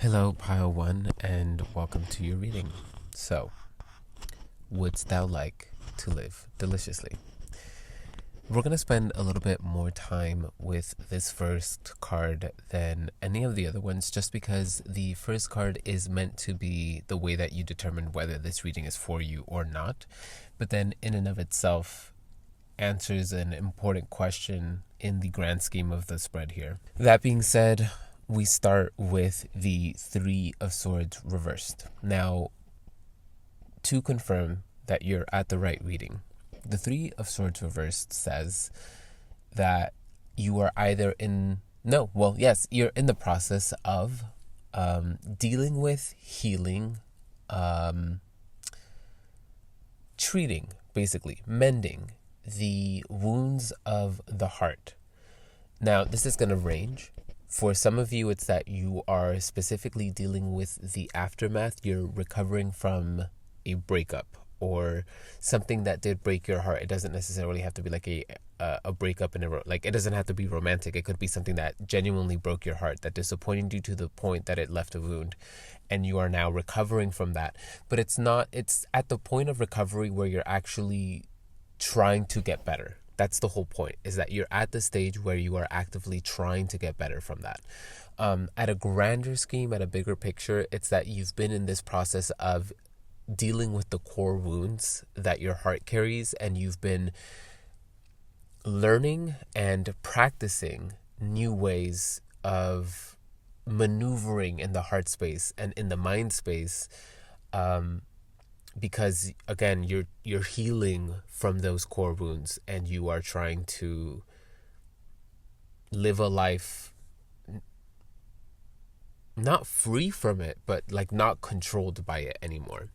Hello, Pile 1, and welcome to your reading. So, wouldst thou like to live deliciously? We're going to spend a little bit more time with this first card than any of the other ones, just because the first card is meant to be the way that you determine whether this reading is for you or not, but then in and of itself answers an important question in the grand scheme of the spread here. That being said, we start with the Three of Swords reversed. Now, to confirm that you're at the right reading, the Three of Swords reversed says that you are either you're in the process of dealing with, healing, treating, basically, mending the wounds of the heart. Now, this is going to range. For some of you, it's that you are specifically dealing with the aftermath. You're recovering from a breakup or something that did break your heart. It doesn't necessarily have to be like a breakup it doesn't have to be romantic. It could be something that genuinely broke your heart, that disappointed you to the point that it left a wound, and you are now recovering from that. But it's at the point of recovery where you're actually trying to get better. That's the whole point, is that you're at the stage where you are actively trying to get better from that. At a grander scheme, at a bigger picture, it's that you've been in this process of dealing with the core wounds that your heart carries, and you've been learning and practicing new ways of maneuvering in the heart space and in the mind space, because again, you're healing from those core wounds, and you are trying to live a life not free from it, but like not controlled by it anymore.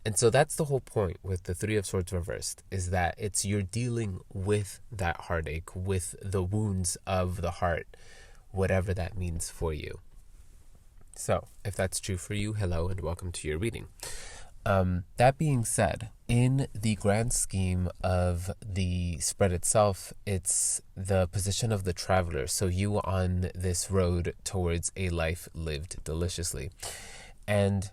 And so that's the whole point with the Three of Swords reversed, is that you're dealing with that heartache, with the wounds of the heart, whatever that means for you. So if that's true for you, hello and welcome to your reading. That being said, in the grand scheme of the spread itself, it's the position of the traveler. So you on this road towards a life lived deliciously. And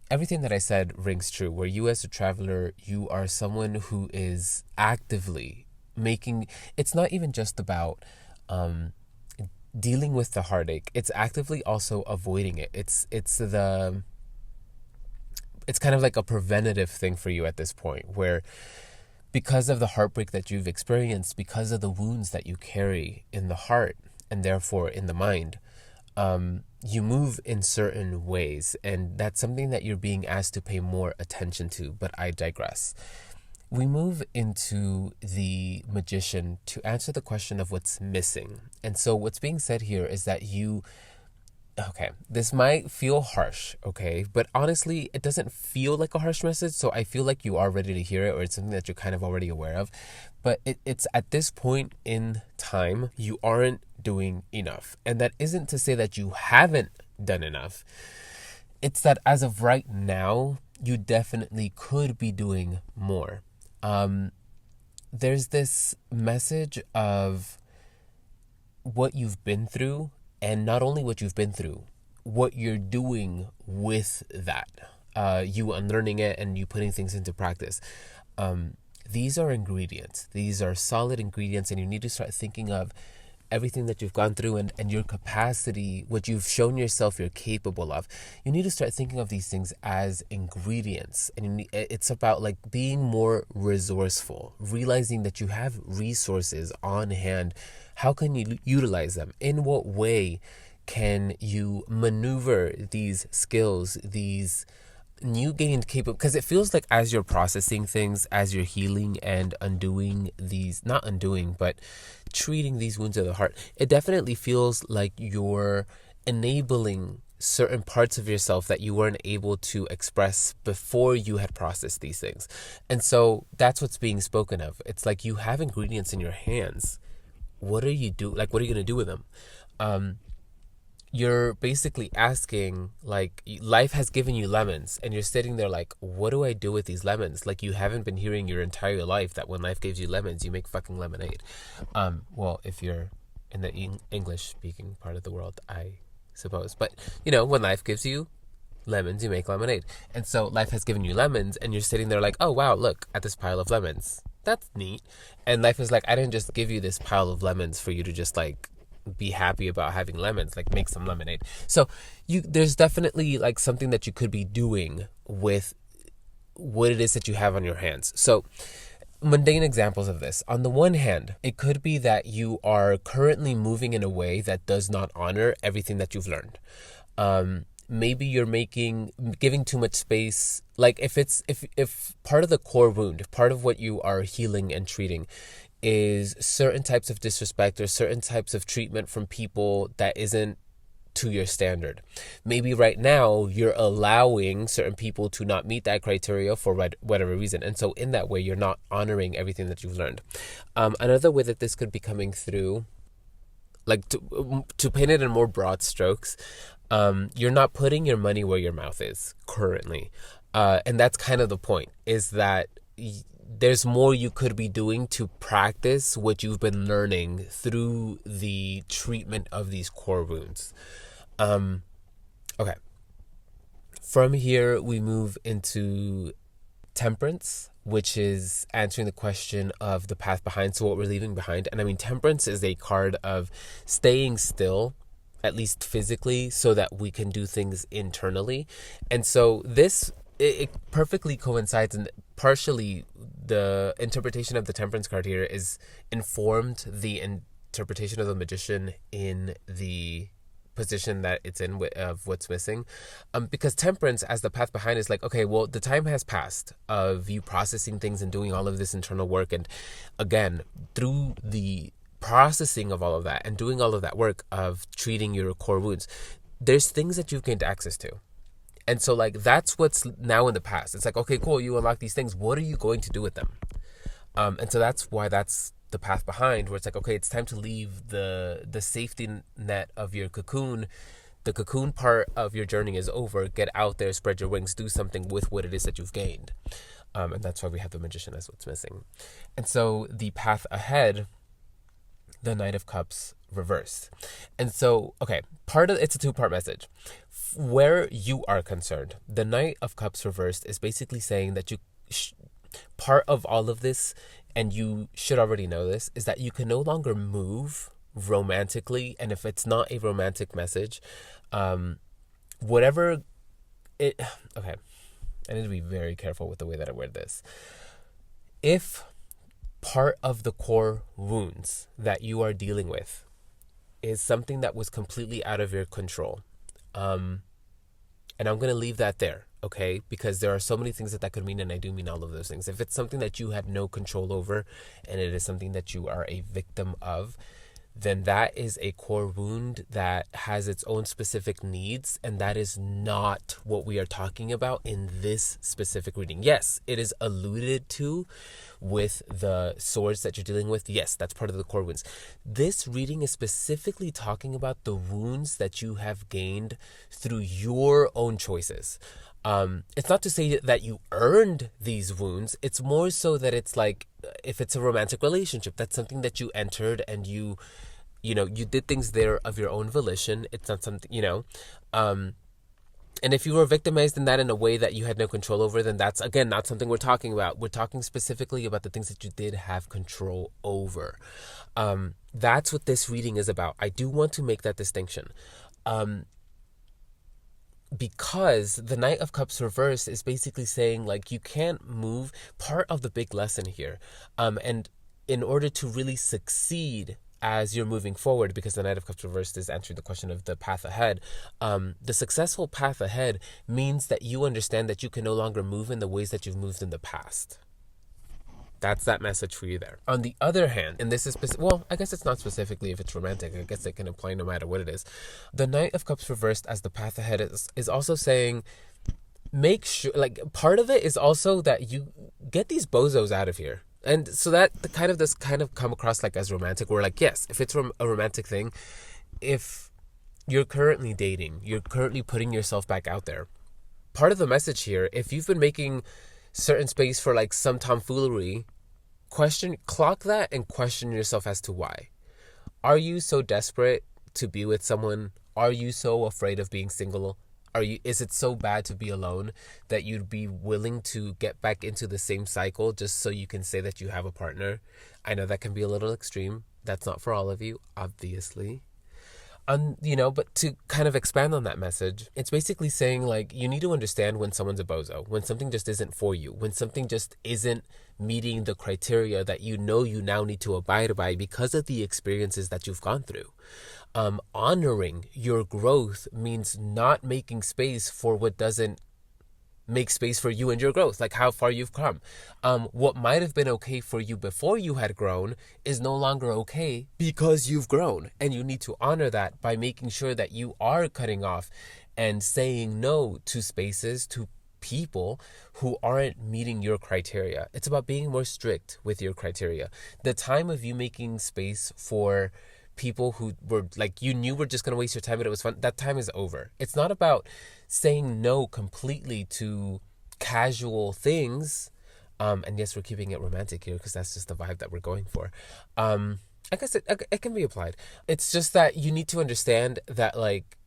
everything that I said rings true, where you as a traveler, you are someone who is actively it's not even just about dealing with the heartache. It's actively also avoiding it. It's kind of like a preventative thing for you at this point, where because of the heartbreak that you've experienced, because of the wounds that you carry in the heart and therefore in the mind, you move in certain ways, and that's something that you're being asked to pay more attention to, but I digress. We move into the Magician to answer the question of what's missing. And so what's being said here is that this might feel harsh, okay? But honestly, it doesn't feel like a harsh message, so I feel like you are ready to hear it, or it's something that you're kind of already aware of. But it's at this point in time, you aren't doing enough. And that isn't to say that you haven't done enough. It's that as of right now, you definitely could be doing more. There's this message of what you've been through, and not only what you've been through, what you're doing with that, you unlearning it and you putting things into practice. These are ingredients. These are solid ingredients, and you need to start thinking of everything that you've gone through and your capacity, what you've shown yourself you're capable of. You need to start thinking of these things as ingredients. And it's about like being more resourceful, realizing that you have resources on hand. How can you utilize them? In what way can you maneuver these skills, these new gained capability? Because it feels like as you're processing things, as you're healing and treating these wounds of the heart, it definitely feels like you're enabling certain parts of yourself that you weren't able to express before you had processed these things. And so that's what's being spoken of. It's like you have ingredients in your hands. What are you going to do with them? You're basically asking, like, life has given you lemons, and you're sitting there like, what do I do with these lemons? Like, you haven't been hearing your entire life that when life gives you lemons, you make fucking lemonade. Well, if you're in the English speaking part of the world, I suppose. But, you know, when life gives you lemons, you make lemonade. And so life has given you lemons, and you're sitting there like, oh, wow, look at this pile of lemons. That's neat. And life is like, I didn't just give you this pile of lemons for you to just like be happy about having lemons, like make some lemonade. So there's definitely like something that you could be doing with what it is that you have on your hands. So mundane examples of this. On the one hand, it could be that you are currently moving in a way that does not honor everything that you've learned. Maybe you're giving too much space. Like if part of the core wound, part of what you are healing and treating is certain types of disrespect or certain types of treatment from people that isn't to your standard. Maybe right now you're allowing certain people to not meet that criteria for whatever reason. And so in that way, you're not honoring everything that you've learned. Another way that this could be coming through, like to paint it in more broad strokes, you're not putting your money where your mouth is currently. And that's kind of the point, is that there's more you could be doing to practice what you've been learning through the treatment of these core wounds. Okay. From here, we move into temperance, which is answering the question of the path behind, so what we're leaving behind. And I mean, temperance is a card of staying still, at least physically, so that we can do things internally. And so this, it perfectly coincides, and partially the interpretation of the temperance card here is informed the interpretation of the magician in the position that it's in of what's missing, because temperance as the path behind is like, okay, well, the time has passed of you processing things and doing all of this internal work, and again, through the processing of all of that and doing all of that work of treating your core wounds, there's things that you've gained access to. And so like that's what's now in the past. It's like, okay, cool, you unlock these things, what are you going to do with them? And so that's why that's the path behind, where it's like, okay, it's time to leave the safety net of your cocoon. The cocoon part of your journey is over. Get out there, spread your wings, do something with what it is that you've gained. And that's why we have the magician as what's missing. And so the path ahead, the Knight of Cups reversed. And so, okay, it's a two-part message. Where you are concerned, the Knight of Cups reversed is basically saying that part of all of this, and you should already know this, is that you can no longer move romantically. And if it's not a romantic message, whatever it, okay, I need to be very careful with the way that I word this. If part of the core wounds that you are dealing with is something that was completely out of your control, and I'm going to leave that there, okay? Because there are so many things that could mean, and I do mean all of those things. If it's something that you had no control over, and it is something that you are a victim of, then that is a core wound that has its own specific needs, and that is not what we are talking about in this specific reading. Yes, it is alluded to with the swords that you're dealing with. Yes, that's part of the core wounds. This reading is specifically talking about the wounds that you have gained through your own choices. It's not to say that you earned these wounds. It's more so that it's like, if it's a romantic relationship, that's something that you entered, and you did things there of your own volition. It's not something, and if you were victimized in that in a way that you had no control over, then that's, again, not something we're talking about. We're talking specifically about the things that you did have control over. That's what this reading is about. I do want to make that distinction. Because the Knight of Cups reversed is basically saying, like, you can't move. Part of the big lesson here, and in order to really succeed as you're moving forward, because the Knight of Cups reversed is answering the question of the path ahead, the successful path ahead means that you understand that you can no longer move in the ways that you've moved in the past. That's that message for you there. On the other hand, and this is I guess it's not specifically if it's romantic. I guess it can apply no matter what it is. The Knight of Cups reversed as the path ahead is also saying, make sure, like, part of it is also that you get these bozos out of here. And so that does come across like as romantic. Where, like, yes, if it's a romantic thing, if you're currently dating, you're currently putting yourself back out there. Part of the message here, if you've been making certain space for like some tomfoolery, clock that and question yourself as to why. Are you so desperate to be with someone Are you so afraid of being single? Is it so bad to be alone that you'd be willing to get back into the same cycle just so you can say that you have a partner? I know that can be a little extreme. That's not for all of you, obviously. But to kind of expand on that message, it's basically saying, like, you need to understand when someone's a bozo, when something just isn't for you, when something just isn't meeting the criteria that you now need to abide by because of the experiences that you've gone through. Honoring your growth means not making space for what doesn't make space for you and your growth, like how far you've come. What might have been okay for you before you had grown is no longer okay because you've grown, and you need to honor that by making sure that you are cutting off and saying no to spaces, to people who aren't meeting your criteria. It's about being more strict with your criteria. The time of you making space for people who were like, you knew were just going to waste your time but it was fun, that time is over. It's not about saying no completely to casual things. And yes, we're keeping it romantic here because that's just the vibe that we're going for. I guess it can be applied. It's just that you need to understand that, like,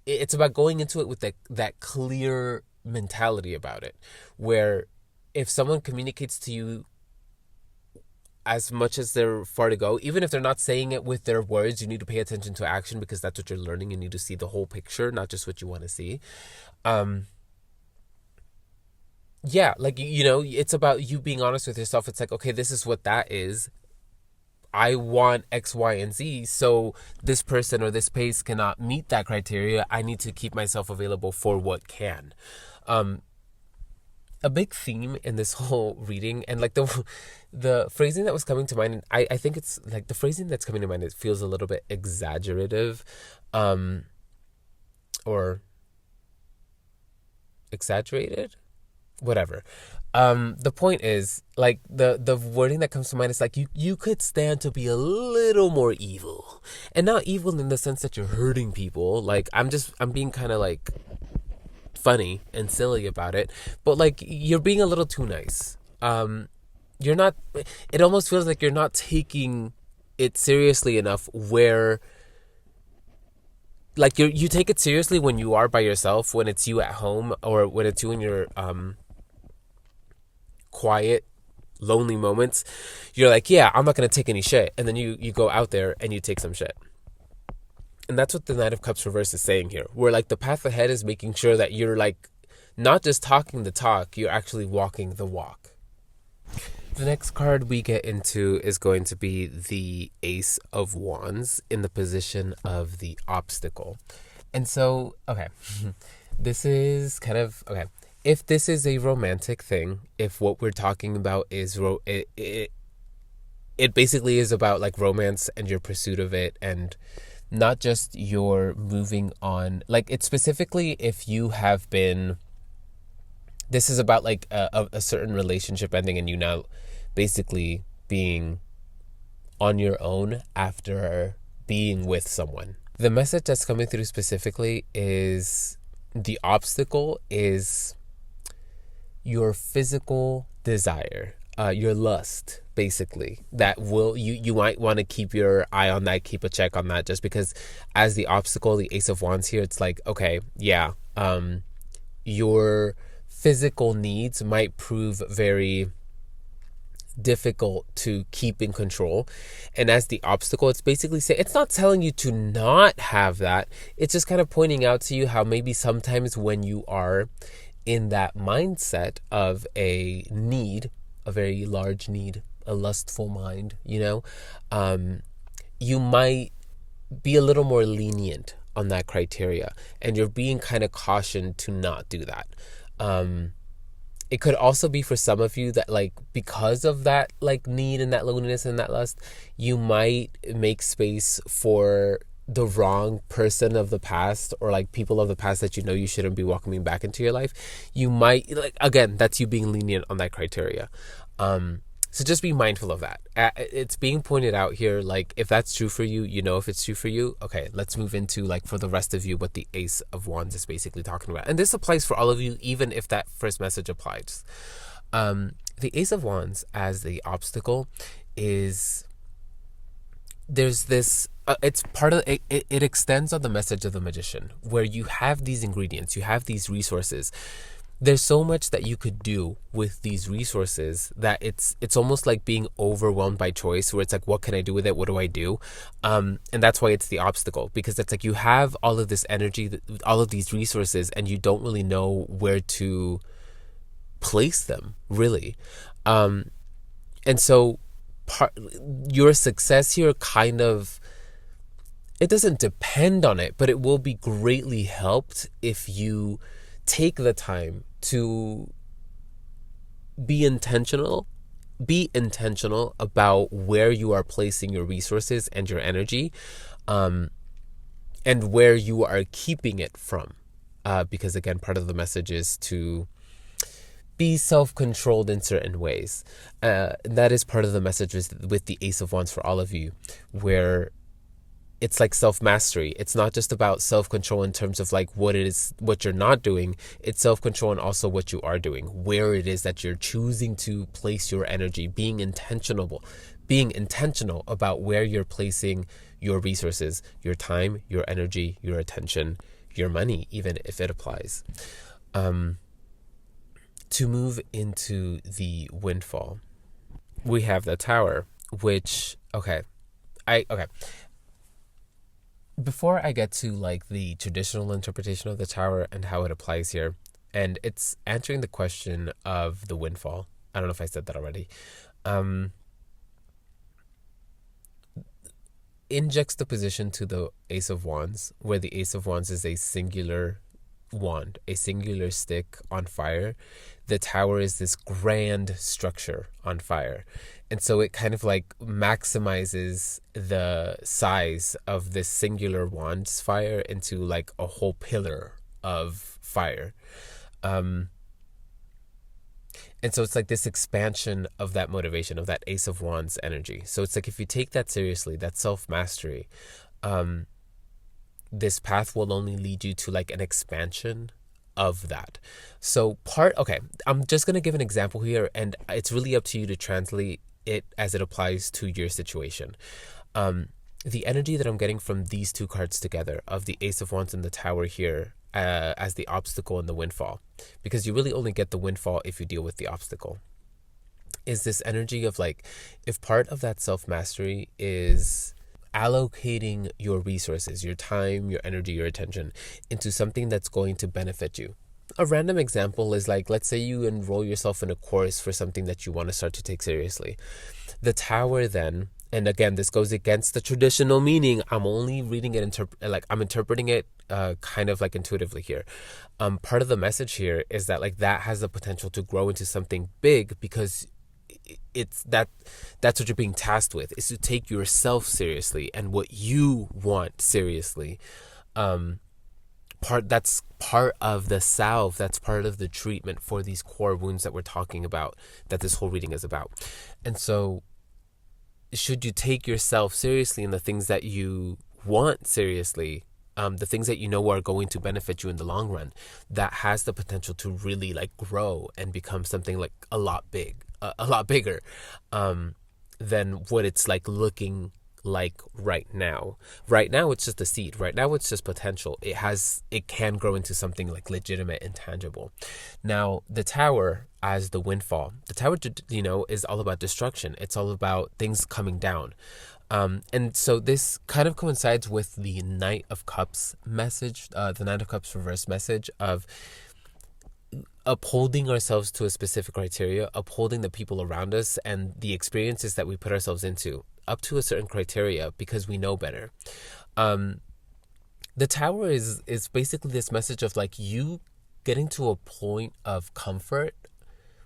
it's about going into it with that clear mentality about it, where if someone communicates to you as much as they're far to go, even if they're not saying it with their words, you need to pay attention to action because that's what you're learning. You need to see the whole picture, not just what you want to see. It's about you being honest with yourself. It's like, okay, this is what that is. I want X, Y, and Z, so this person or this pace cannot meet that criteria. I need to keep myself available for what can. A big theme in this whole reading, and like the phrasing that was coming to mind, I think it's like the phrasing that's coming to mind, it feels a little bit exaggerative, or exaggerated, whatever. The point is, like, the wording that comes to mind is like, you could stand to be a little more evil, and not evil in the sense that you're hurting people. Like, I'm being kind of like funny and silly about it, but like, you're being a little too nice. You're not, it almost feels like you're not taking it seriously enough, where like you take it seriously when you are by yourself, when it's you at home, or when it's you in your quiet, lonely moments. You're like, yeah, I'm not gonna take any shit, and then you go out there and you take some shit. And that's what the Knight of Cups reverse is saying here, where like the path ahead is making sure that you're like not just talking the talk, you're actually walking the walk. The next card we get into is going to be the Ace of Wands in the position of the obstacle. And so, okay, this is kind of, okay, if this is a romantic thing, if what we're talking about is, it basically is about like romance and your pursuit of it, and not just your moving on. Like, it's specifically if you have been, this is about like a certain relationship ending and you now basically being on your own after being with someone. The message that's coming through specifically is the obstacle is your physical desire, your lust, basically, that will you might want to keep your eye on that, keep a check on that, just because as the obstacle, the Ace of Wands here, it's like, okay, yeah, your physical needs might prove very difficult to keep in control. And as the obstacle, it's basically saying, it's not telling you to not have that, it's just kind of pointing out to you how maybe sometimes when you are in that mindset of a need, a very large need, a lustful mind, you might be a little more lenient on that criteria, and you're being kind of cautioned to not do that. It could also be for some of you that, like, because of that, like, need and that loneliness and that lust, you might make space for the wrong person of the past, or like people of the past that you shouldn't be welcoming back into your life. You might, like, again, that's you being lenient on that criteria. So just be mindful of that. It's being pointed out here, like, if that's true for you, if it's true for you. Okay, let's move into, like, for the rest of you, what the Ace of Wands is basically talking about. And this applies for all of you, even if that first message applies. The Ace of Wands as the obstacle is, there's this it's part of it extends on the message of the magician, where you have these ingredients, you have these resources. There's so much that you could do with these resources that it's almost like being overwhelmed by choice, where it's like, what can I do with it? What do I do? And that's why it's the obstacle, because it's like you have all of this energy, all of these resources, and you don't really know where to place them, really. And so your success here kind of, it doesn't depend on it, but it will be greatly helped if you take the time to be intentional about where you are placing your resources and your energy, and where you are keeping it from, because again, part of the message is to be self-controlled in certain ways. That is part of the message with the Ace of Wands for all of you, where it's like self-mastery. It's not just about self-control in terms of like what you're not doing. It's self-control and also what you are doing, where it is that you're choosing to place your energy, being intentional about where you're placing your resources, your time, your energy, your attention, your money, even if it applies. To move into the windfall, we have the Tower, which, okay. Before I get to like the traditional interpretation of the Tower and how it applies here, and it's answering the question of the windfall. I don't know if I said that already. In juxtaposition to the Ace of Wands, where the Ace of Wands is a singular wand, a singular stick on fire, the Tower is this grand structure on fire. And so it kind of like maximizes the size of this singular wand's fire into like a whole pillar of fire. And so it's like this expansion of that motivation, of that Ace of Wands energy. So it's like if you take that seriously, that self-mastery, this path will only lead you to like an expansion of that. So I'm just going to give an example here, and it's really up to you to translate it as it applies to your situation. The energy that I'm getting from these two cards together, of the Ace of Wands and the Tower here, as the obstacle and the windfall, because you really only get the windfall if you deal with the obstacle, is this energy of like, if part of that self-mastery is allocating your resources, your time, your energy, your attention into something that's going to benefit you. A random example is like, let's say you enroll yourself in a course for something that you want to start to take seriously. The Tower then, and again, this goes against the traditional meaning. I'm only reading it, I'm interpreting it kind of like intuitively here. Part of the message here is that like that has the potential to grow into something big, because that's what you're being tasked with, is to take yourself seriously and what you want seriously. That's part of the salve, that's part of the treatment for these core wounds that we're talking about, that this whole reading is about. And so should you take yourself seriously and the things that you want seriously, the things that you know are going to benefit you in the long run, that has the potential to really like grow and become something like a lot bigger than what it's like looking like right now. Right now it's just a seed. Right now it's just potential. It can grow into something like legitimate and tangible. Now the Tower as the windfall. The Tower, is all about destruction. It's all about things coming down. And so this kind of coincides with the Knight of Cups message, the Knight of Cups reverse message of upholding ourselves to a specific criteria, upholding the people around us and the experiences that we put ourselves into up to a certain criteria because we know better. The Tower is basically this message of like you getting to a point of comfort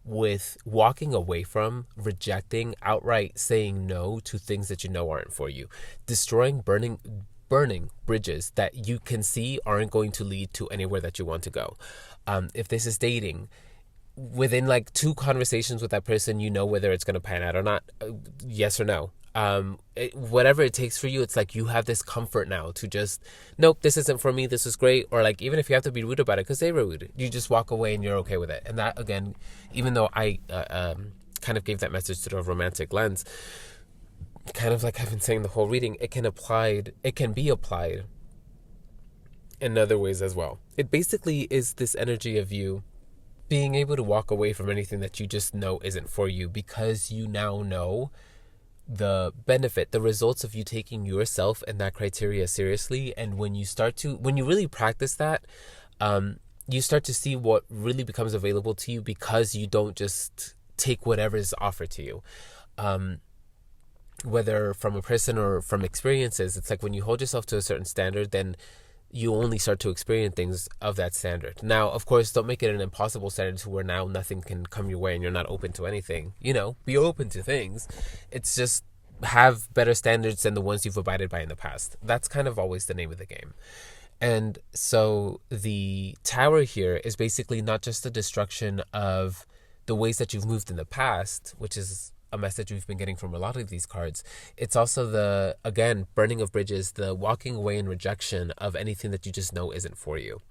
with walking away from, rejecting, outright saying no to things that you know aren't for you, destroying, burning bridges that you can see aren't going to lead to anywhere that you want to go. If this is dating, within like 2 conversations with that person, you know whether it's going to pan out or not, yes or no. Whatever it takes for you, it's like you have this comfort now to just, nope, this isn't for me, this is great. Or like, even if you have to be rude about it, because they're rude, you just walk away and you're okay with it. And that, again, even though I kind of gave that message to the romantic lens, kind of like I've been saying the whole reading, it can be applied in other ways as well. It basically is this energy of you being able to walk away from anything that you just know isn't for you, because you now know the benefit, the results of you taking yourself and that criteria seriously. And when you really practice that, you start to see what really becomes available to you, because you don't just take whatever is offered to you. Whether from a person or from experiences, it's like when you hold yourself to a certain standard, then you only start to experience things of that standard. Now, of course, don't make it an impossible standard to where now nothing can come your way and you're not open to anything. Be open to things. It's just have better standards than the ones you've abided by in the past. That's kind of always the name of the game. And so the tower here is basically not just the destruction of the ways that you've moved in the past, which is a message we've been getting from a lot of these cards. It's also the, again, burning of bridges, the walking away and rejection of anything that you just know isn't for you.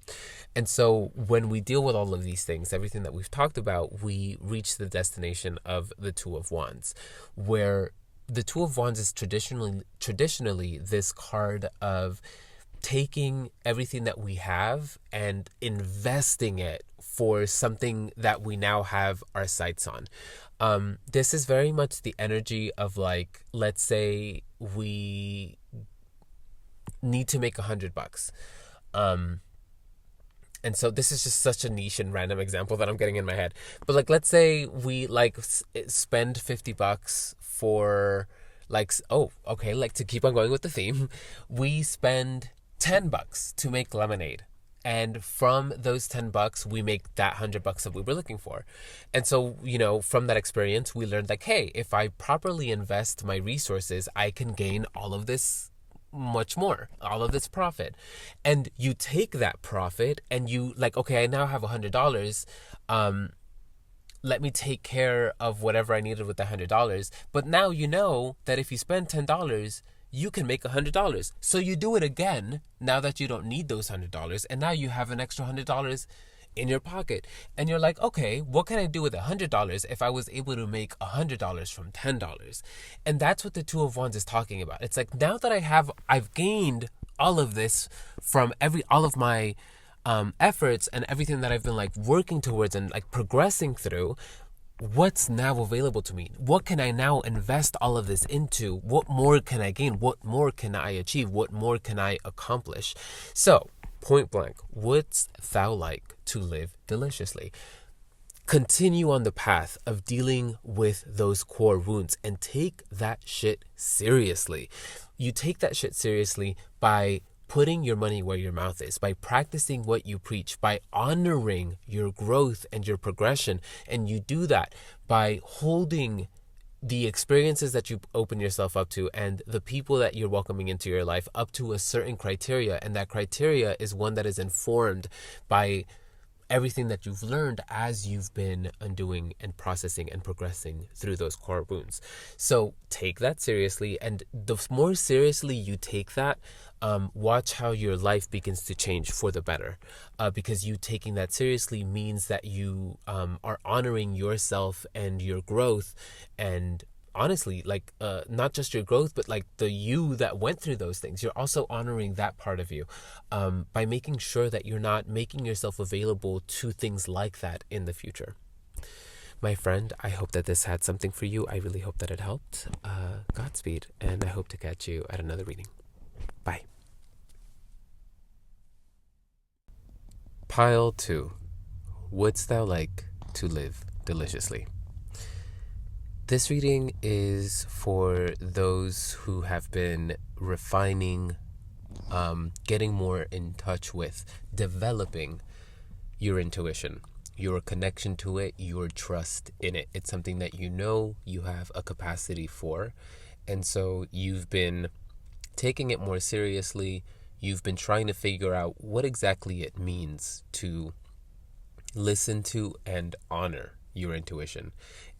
And so when we deal with all of these things, everything that we've talked about, we reach the destination of the Two of Wands, where the Two of Wands is traditionally this card of taking everything that we have and investing it for something that we now have our sights on. This is very much the energy of, like, let's say we need to make $100. And so this is just such a niche and random example that I'm getting in my head. But like, let's say we spend $50 for to keep on going with the theme, we spend $10 to make lemonade. And from those $10, we make that $100 that we were looking for. And so, from that experience, we learned like, hey, if I properly invest my resources, I can gain all of this much more, all of this profit. And you take that profit and you okay, I now have $100. Let me take care of whatever I needed with the $100. But now you know that if you spend $10, you can make $100. So you do it again now that you don't need those $100, and now you have an extra $100 in your pocket. And you're like, okay, what can I do with $100 if I was able to make $100 from $10? And that's what the Two of Wands is talking about. It's like, now that I've gained all of this from all of my efforts and everything that I've been working towards and progressing through, what's now available to me? What can I now invest all of this into? What more can I gain? What more can I achieve? What more can I accomplish? So, point blank, wouldst thou like to live deliciously? Continue on the path of dealing with those core wounds and take that shit seriously. You take that shit seriously by putting your money where your mouth is, by practicing what you preach, by honoring your growth and your progression. And you do that by holding the experiences that you open yourself up to and the people that you're welcoming into your life up to a certain criteria. And that criteria is one that is informed by everything that you've learned as you've been undoing and processing and progressing through those core wounds. So take that seriously, and the more seriously you take that, watch how your life begins to change for the better, because you taking that seriously means that you are honoring yourself and your growth, and honestly, not just your growth, but the you that went through those things. You're also honoring that part of you by making sure that you're not making yourself available to things like that in the future. My friend, I hope that this had something for you. I really hope that it helped. Godspeed, and I hope to catch you at another reading. Bye. Pile 2. Wouldst thou like to live deliciously? This reading is for those who have been refining, getting more in touch with, developing your intuition, your connection to it, your trust in it. It's something that you have a capacity for. And so you've been taking it more seriously. You've been trying to figure out what exactly it means to listen to and honor your intuition.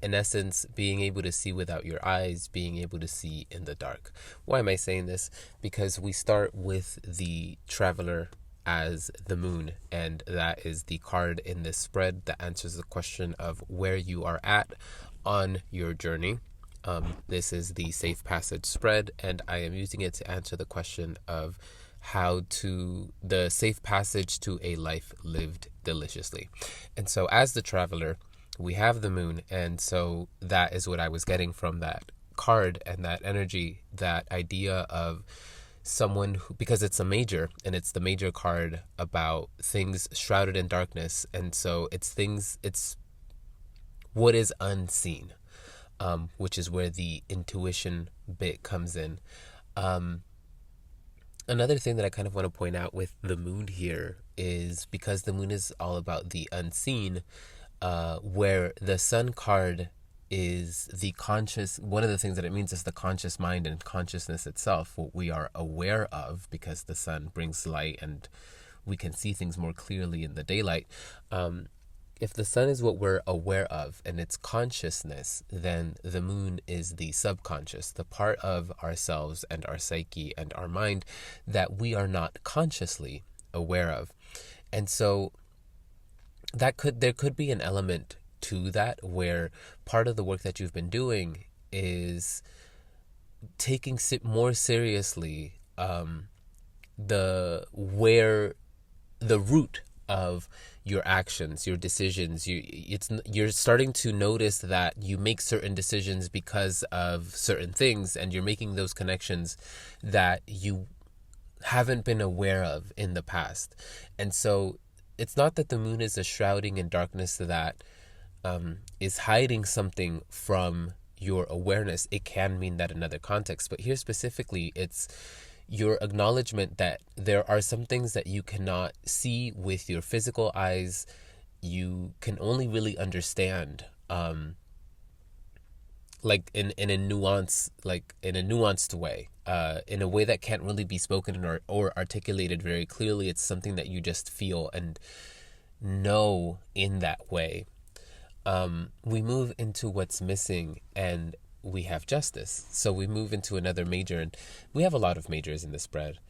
In essence, being able to see without your eyes, being able to see in the dark. Why am I saying this? Because we start with the Traveler as the moon, and that is the card in this spread that answers the question of where you are at on your journey. This is the Safe Passage spread, and I am using it to answer the question of the safe passage to a life lived deliciously. And so as the traveler, we have the moon, and so that is what I was getting from that card and that energy, that idea of someone who, because it's a major, and it's the major card about things shrouded in darkness, and so it's what is unseen, which is where the intuition bit comes in. Another thing that I kind of want to point out with the moon here is because the moon is all about the unseen, where the sun card is the conscious. One of the things that it means is the conscious mind and consciousness itself, what we are aware of, because the sun brings light and we can see things more clearly in the daylight. If the sun is what we're aware of and it's consciousness, then the moon is the subconscious, the part of ourselves and our psyche and our mind that we are not consciously aware of. And so there could be an element to that where part of the work that you've been doing is taking more seriously the root of your actions, your decisions. You're starting to notice that you make certain decisions because of certain things, and you're making those connections that you haven't been aware of in the past. And so it's not that the moon is a shrouding in darkness that is hiding something from your awareness. It can mean that in other contexts, but here specifically, it's your acknowledgement that there are some things that you cannot see with your physical eyes. You can only really understand like in a nuanced way, in a way that can't really be spoken or articulated very clearly. It's something that you just feel and know in that way. We move into what's missing, and we have justice. So we move into another major, and we have a lot of majors in this spread.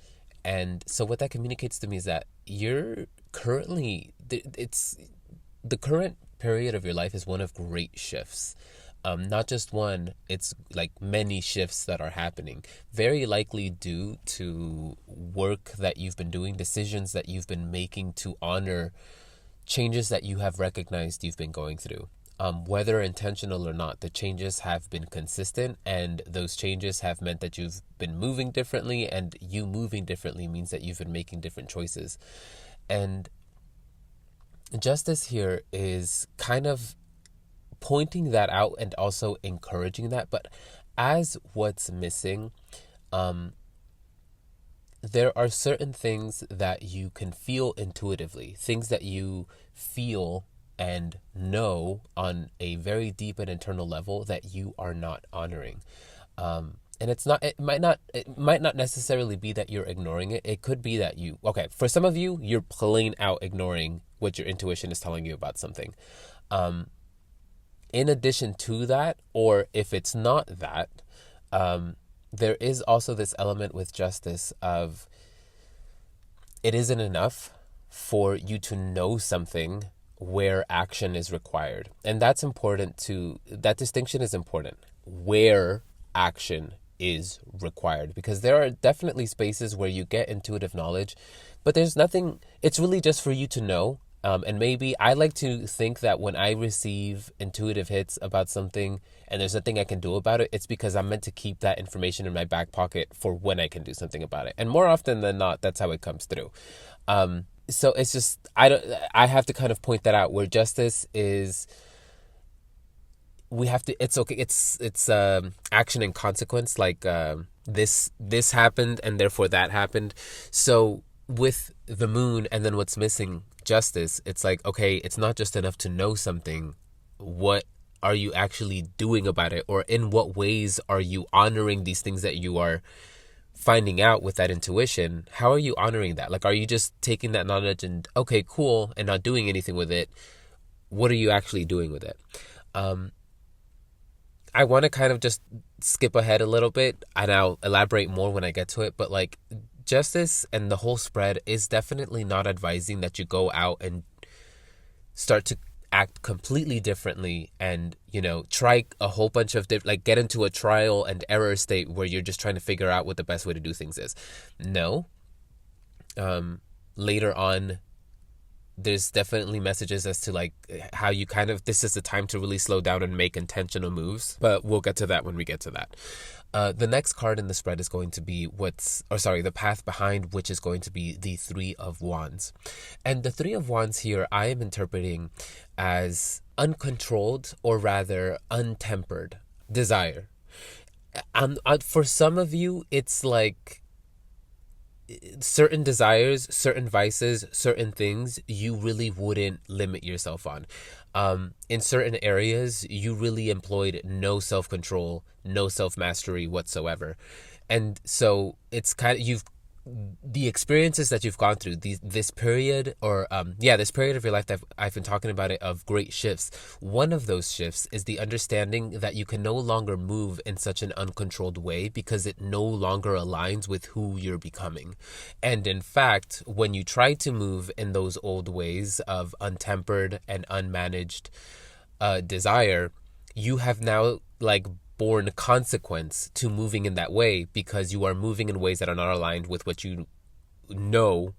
And so what that communicates to me is that you're currently, the current period of your life is one of great shifts. Not just one, it's like many shifts that are happening, very likely due to work that you've been doing, decisions that you've been making to honor changes that you have recognized you've been going through. Whether intentional or not, the changes have been consistent, and those changes have meant that you've been moving differently, and you moving differently means that you've been making different choices. And justice here is kind of pointing that out and also encouraging that. But as what's missing, there are certain things that you can feel intuitively, things that you feel and know on a very deep and internal level that you are not honoring. And it might not necessarily be that you're ignoring it. It could be that for some of you, you're plain out ignoring what your intuition is telling you about something. In addition to that, or if it's not that, there is also this element with justice of it isn't enough for you to know something where action is required. And that's important that distinction is important, where action is required, because there are definitely spaces where you get intuitive knowledge, but there's nothing, it's really just for you to know. And maybe I like to think that when I receive intuitive hits about something and there's nothing I can do about it, it's because I'm meant to keep that information in my back pocket for when I can do something about it. And more often than not, that's how it comes through. So it's just, I have to kind of point that out, where justice is, we have to, it's okay. It's action and consequence. Like, this happened and therefore that happened. So with the moon and then what's missing, justice, it's like, okay, it's not just enough to know something. What are you actually doing about it? Or in what ways are you honoring these things that you are finding out with that intuition? How are you honoring that? Like, are you just taking that knowledge and, okay, cool, and not doing anything with it? What are you actually doing with it? I want to kind of just skip ahead a little bit, and I'll elaborate more when I get to it. But like, justice and the whole spread is definitely not advising that you go out and start to act completely differently and, try a whole bunch of get into a trial and error state where you're just trying to figure out what the best way to do things is. No. Later on, there's definitely messages as to how you this is the time to really slow down and make intentional moves, but we'll get to that when we get to that. The next card in the spread is going to be the path behind, which is going to be the Three of Wands. And the Three of Wands here, I am interpreting as uncontrolled, or rather untempered desire. For some of you, it's like certain desires, certain vices, certain things you really wouldn't limit yourself on. In certain areas, you really employed no self-control, no self-mastery whatsoever. And so it's the experiences that you've gone through, this period this period of your life that I've been talking about it, of great shifts. One of those shifts is the understanding that you can no longer move in such an uncontrolled way because it no longer aligns with who you're becoming. And in fact, when you try to move in those old ways of untempered and unmanaged desire, you have now born consequence to moving in that way, because you are moving in ways that are not aligned with what you know,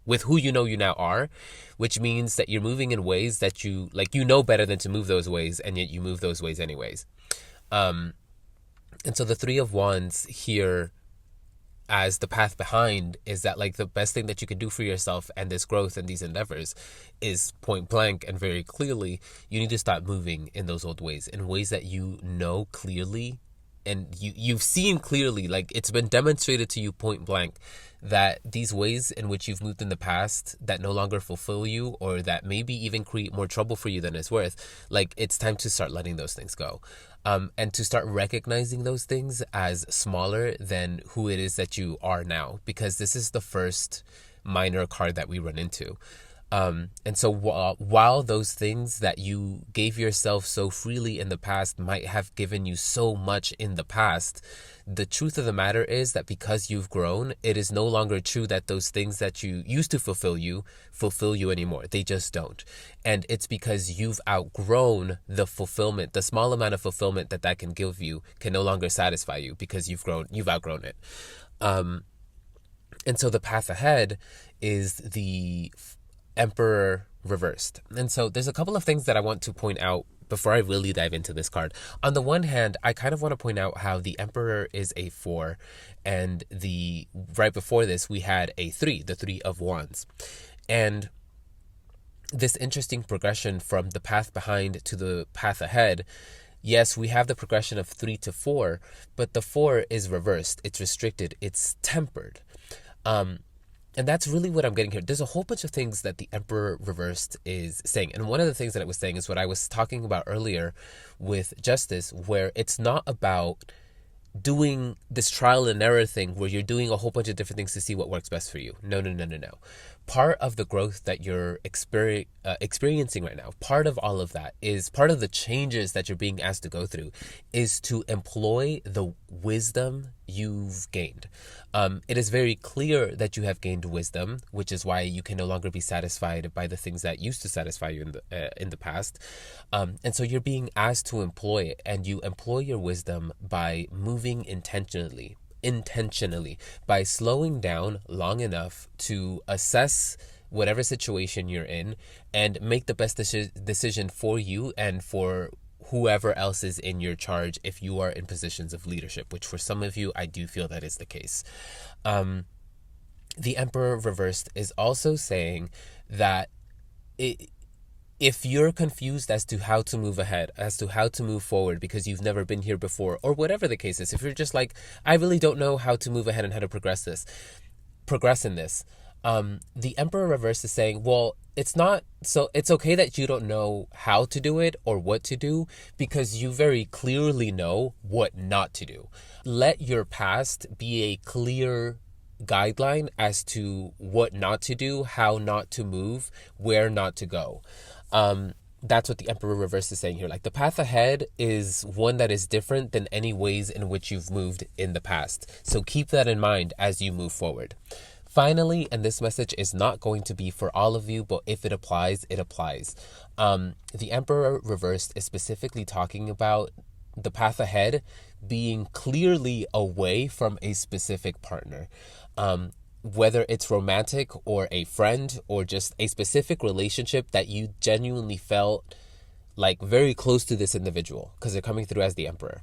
with who you now are, which means that you're moving in ways that you know better than to move those ways, and yet you move those ways anyways. And so the Three of Wands here as the path behind is that the best thing that you can do for yourself and this growth and these endeavors is point blank and very clearly, you need to stop moving in those old ways, in ways that you know clearly and you've seen clearly, it's been demonstrated to you point blank that these ways in which you've moved in the past that no longer fulfill you, or that maybe even create more trouble for you than it's worth, it's time to start letting those things go. And to start recognizing those things as smaller than who it is that you are now, because this is the first minor card that we run into. And so while those things that you gave yourself so freely in the past might have given you so much in the past, the truth of the matter is that because you've grown, it is no longer true that those things that you used to fulfill you anymore. They just don't. And it's because you've outgrown the fulfillment, the small amount of fulfillment that can give you can no longer satisfy you, because you've outgrown it. And so the path ahead is the Emperor reversed. And so there's a couple of things that I want to point out before I really dive into this card. On the one hand, I kind of want to point out how the Emperor is a 4, and right before this we had a 3, the Three of Wands. And this interesting progression from the path behind to the path ahead, yes, we have the progression of 3 to 4, but the 4 is reversed, it's restricted, it's tempered. And that's really what I'm getting here. There's a whole bunch of things that the Emperor reversed is saying. And one of the things that it was saying is what I was talking about earlier with justice, where it's not about doing this trial and error thing where you're doing a whole bunch of different things to see what works best for you. No. Part of the growth that you're experiencing right now, part of all of that is part of the changes that you're being asked to go through, is to employ the wisdom you've gained. It is very clear that you have gained wisdom, which is why you can no longer be satisfied by the things that used to satisfy you in the past. And so you're being asked to employ it, and you employ your wisdom by moving intentionally, by slowing down long enough to assess whatever situation you're in and make the best decision for you and for whoever else is in your charge if you are in positions of leadership, which for some of you, I do feel that is the case. The Emperor reversed is also saying that if you're confused as to how to move ahead, as to how to move forward because you've never been here before, or whatever the case is, if you're just I really don't know how to move ahead and how to progress in this, the Emperor reverse is saying, well, it's okay that you don't know how to do it or what to do, because you very clearly know what not to do. Let your past be a clear guideline as to what not to do, how not to move, where not to go. That's what the Emperor reverse is saying here. The path ahead is one that is different than any ways in which you've moved in the past. So keep that in mind as you move forward. Finally, and this message is not going to be for all of you, but if it applies, it applies. The Emperor reversed is specifically talking about the path ahead being clearly away from a specific partner. Whether it's romantic or a friend or just a specific relationship that you genuinely felt like very close to this individual, because they're coming through as the Emperor.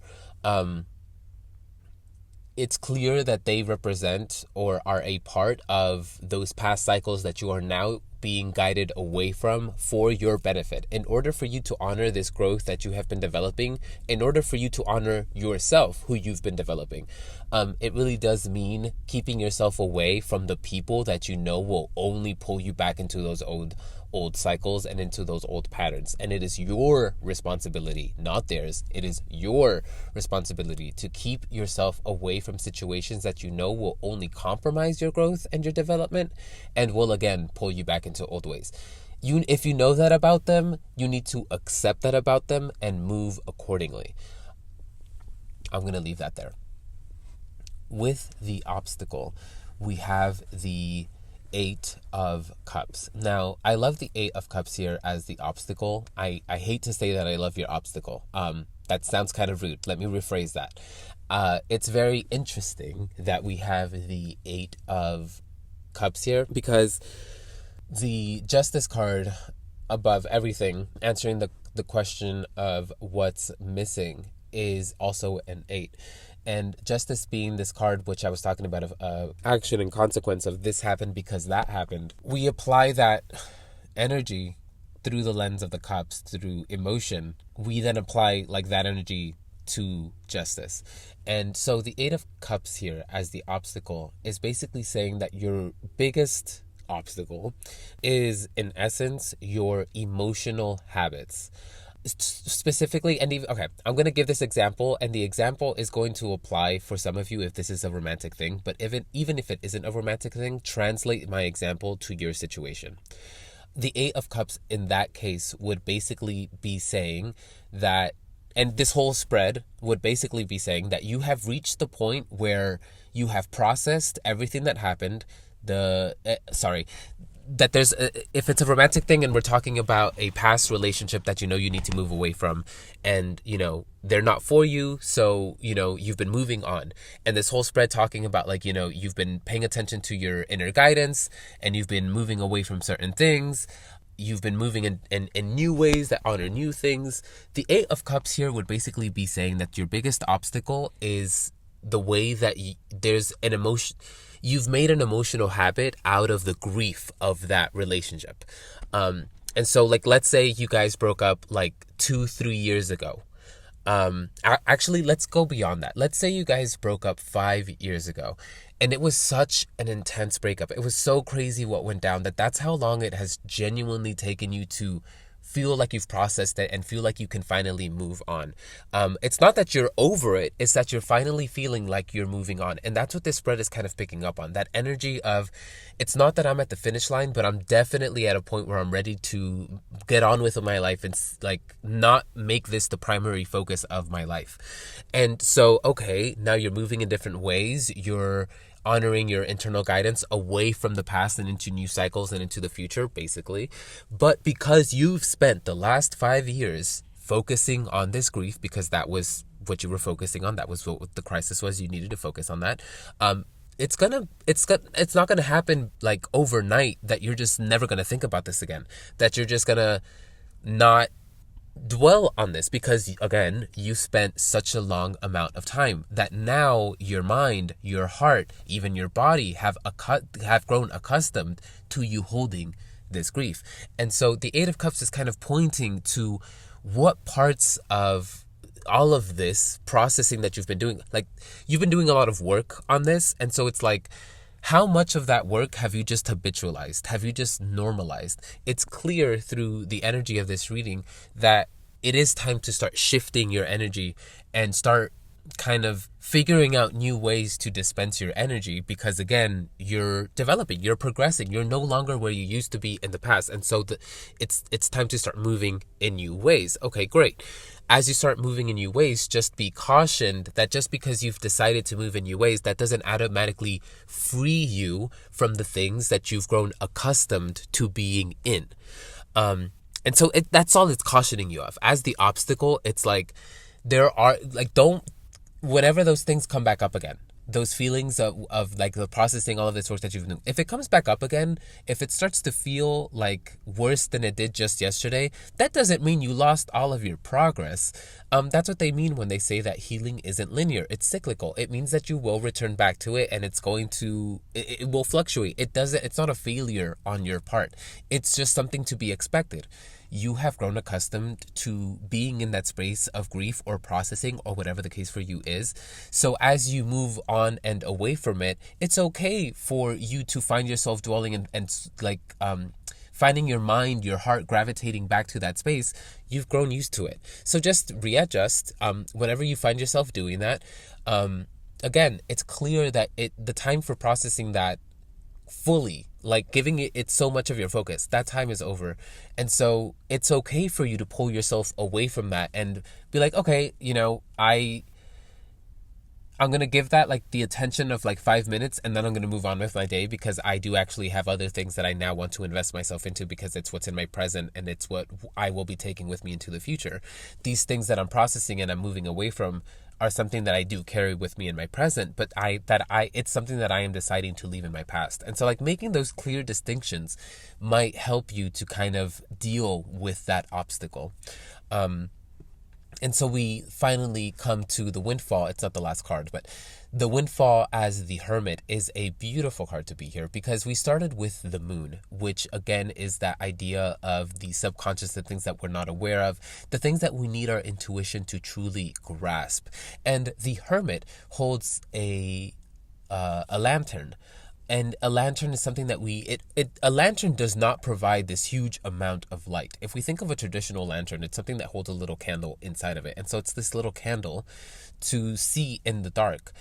It's clear that they represent or are a part of those past cycles that you are now being guided away from for your benefit. In order for you to honor this growth that you have been developing, in order for you to honor yourself, who you've been developing, it really does mean keeping yourself away from the people that you know will only pull you back into those old cycles and into those old patterns. And it is your responsibility, not theirs. It is your responsibility to keep yourself away from situations that you know will only compromise your growth and your development and will again pull you back into old ways. If you know that about them, you need to accept that about them and move accordingly. I'm going to leave that there. With the obstacle, we have the 8 of Cups. Now, I love the 8 of Cups here as the obstacle. I hate to say that I love your obstacle. That sounds kind of rude. Let me rephrase that. It's very interesting that we have the 8 of Cups here because the Justice card above everything, answering the question of what's missing, is also an 8. And justice being this card, which I was talking about, of action and consequence of this happened because that happened. We apply that energy through the lens of the cups, through emotion. We then apply like that energy to justice. And so the 8 of Cups here as the obstacle is basically saying that your biggest obstacle is, in essence, your emotional habits. Specifically, and even, okay, I'm going to give this example, and the example is going to apply for some of you if this is a romantic thing, but even if it isn't a romantic thing, translate my example to your situation. The 8 of Cups in that case would basically be saying that, and this whole spread would basically be saying that you have reached the point where you have processed everything that happened, that there's if it's a romantic thing and we're talking about a past relationship that you know you need to move away from, and you know they're not for you, so you know you've been moving on. And this whole spread talking about, like, you know, you've been paying attention to your inner guidance and you've been moving away from certain things. You've been moving in new ways that honor new things. The 8 of Cups here would basically be saying that your biggest obstacle is the way that there's an emotion. You've made an emotional habit out of the grief of that relationship. And so, like, let's say you guys broke up like 2-3 years ago. Actually, let's go beyond that. Let's say you guys broke up 5 years ago, and it was such an intense breakup. It was so crazy what went down that's how long it has genuinely taken you to feel like you've processed it and feel like you can finally move on. It's not that you're over it, it's that you're finally feeling like you're moving on. And that's what this spread is kind of picking up on. That energy of, it's not that I'm at the finish line, but I'm definitely at a point where I'm ready to get on with my life and like not make this the primary focus of my life. And so, okay, now you're moving in different ways. You're honoring your internal guidance away from the past and into new cycles and into the future, basically. But because you've spent the last 5 years focusing on this grief, because that was what you were focusing on, that was what the crisis was, you needed to focus on that. It's not gonna happen like overnight that you're just never gonna think about this again, that you're just gonna not dwell on this, because again, you spent such a long amount of time that now your mind, your heart, even your body have grown accustomed to you holding this grief. And so the 8 of Cups is kind of pointing to what parts of all of this processing that you've been doing, like you've been doing a lot of work on this, and so it's like, how much of that work have you just habitualized? Have you just normalized? It's clear through the energy of this reading that it is time to start shifting your energy and start kind of figuring out new ways to dispense your energy, because again, you're developing, you're progressing, you're no longer where you used to be in the past. And so it's time to start moving in new ways. Okay, great. as you start moving in new ways, just be cautioned that just because you've decided to move in new ways, that doesn't automatically free you from the things that you've grown accustomed to being in. And so that's all it's cautioning you of. As the obstacle, it's like there are, like, don't, whenever those things come back up again, those feelings of like the processing all of this work that you've done, if it comes back up again, if it starts to feel like worse than it did just yesterday, that doesn't mean you lost all of your progress. That's what they mean when they say that healing isn't linear, it's cyclical. It means that you will return back to it, and it will fluctuate. It's not a failure on your part. It's just something to be expected. You have grown accustomed to being in that space of grief or processing or whatever the case for you is. So as you move on and away from it, it's okay for you to find yourself dwelling and finding your mind, your heart gravitating back to that space. You've grown used to it. So just readjust whenever you find yourself doing that. Again, it's clear that the time for processing that fully, like giving it so much of your focus, that time is over. And so it's okay for you to pull yourself away from that and be like, okay, I'm going to give that like the attention of like 5 minutes, and then I'm going to move on with my day, because I do actually have other things that I now want to invest myself into, because it's what's in my present and it's what I will be taking with me into the future. These things that I'm processing and I'm moving away from are something that I do carry with me in my present, but it's something that I am deciding to leave in my past. And so like making those clear distinctions might help you to kind of deal with that obstacle. And so we finally come to the Windfall. It's not the last card, but the Windfall as the Hermit is a beautiful card to be here, because we started with the Moon, which again is that idea of the subconscious, the things that we're not aware of, the things that we need our intuition to truly grasp. And the Hermit holds a lantern. And a lantern is something that a lantern does not provide this huge amount of light. If we think of a traditional lantern, it's something that holds a little candle inside of it. And so it's this little candle to see in the dark.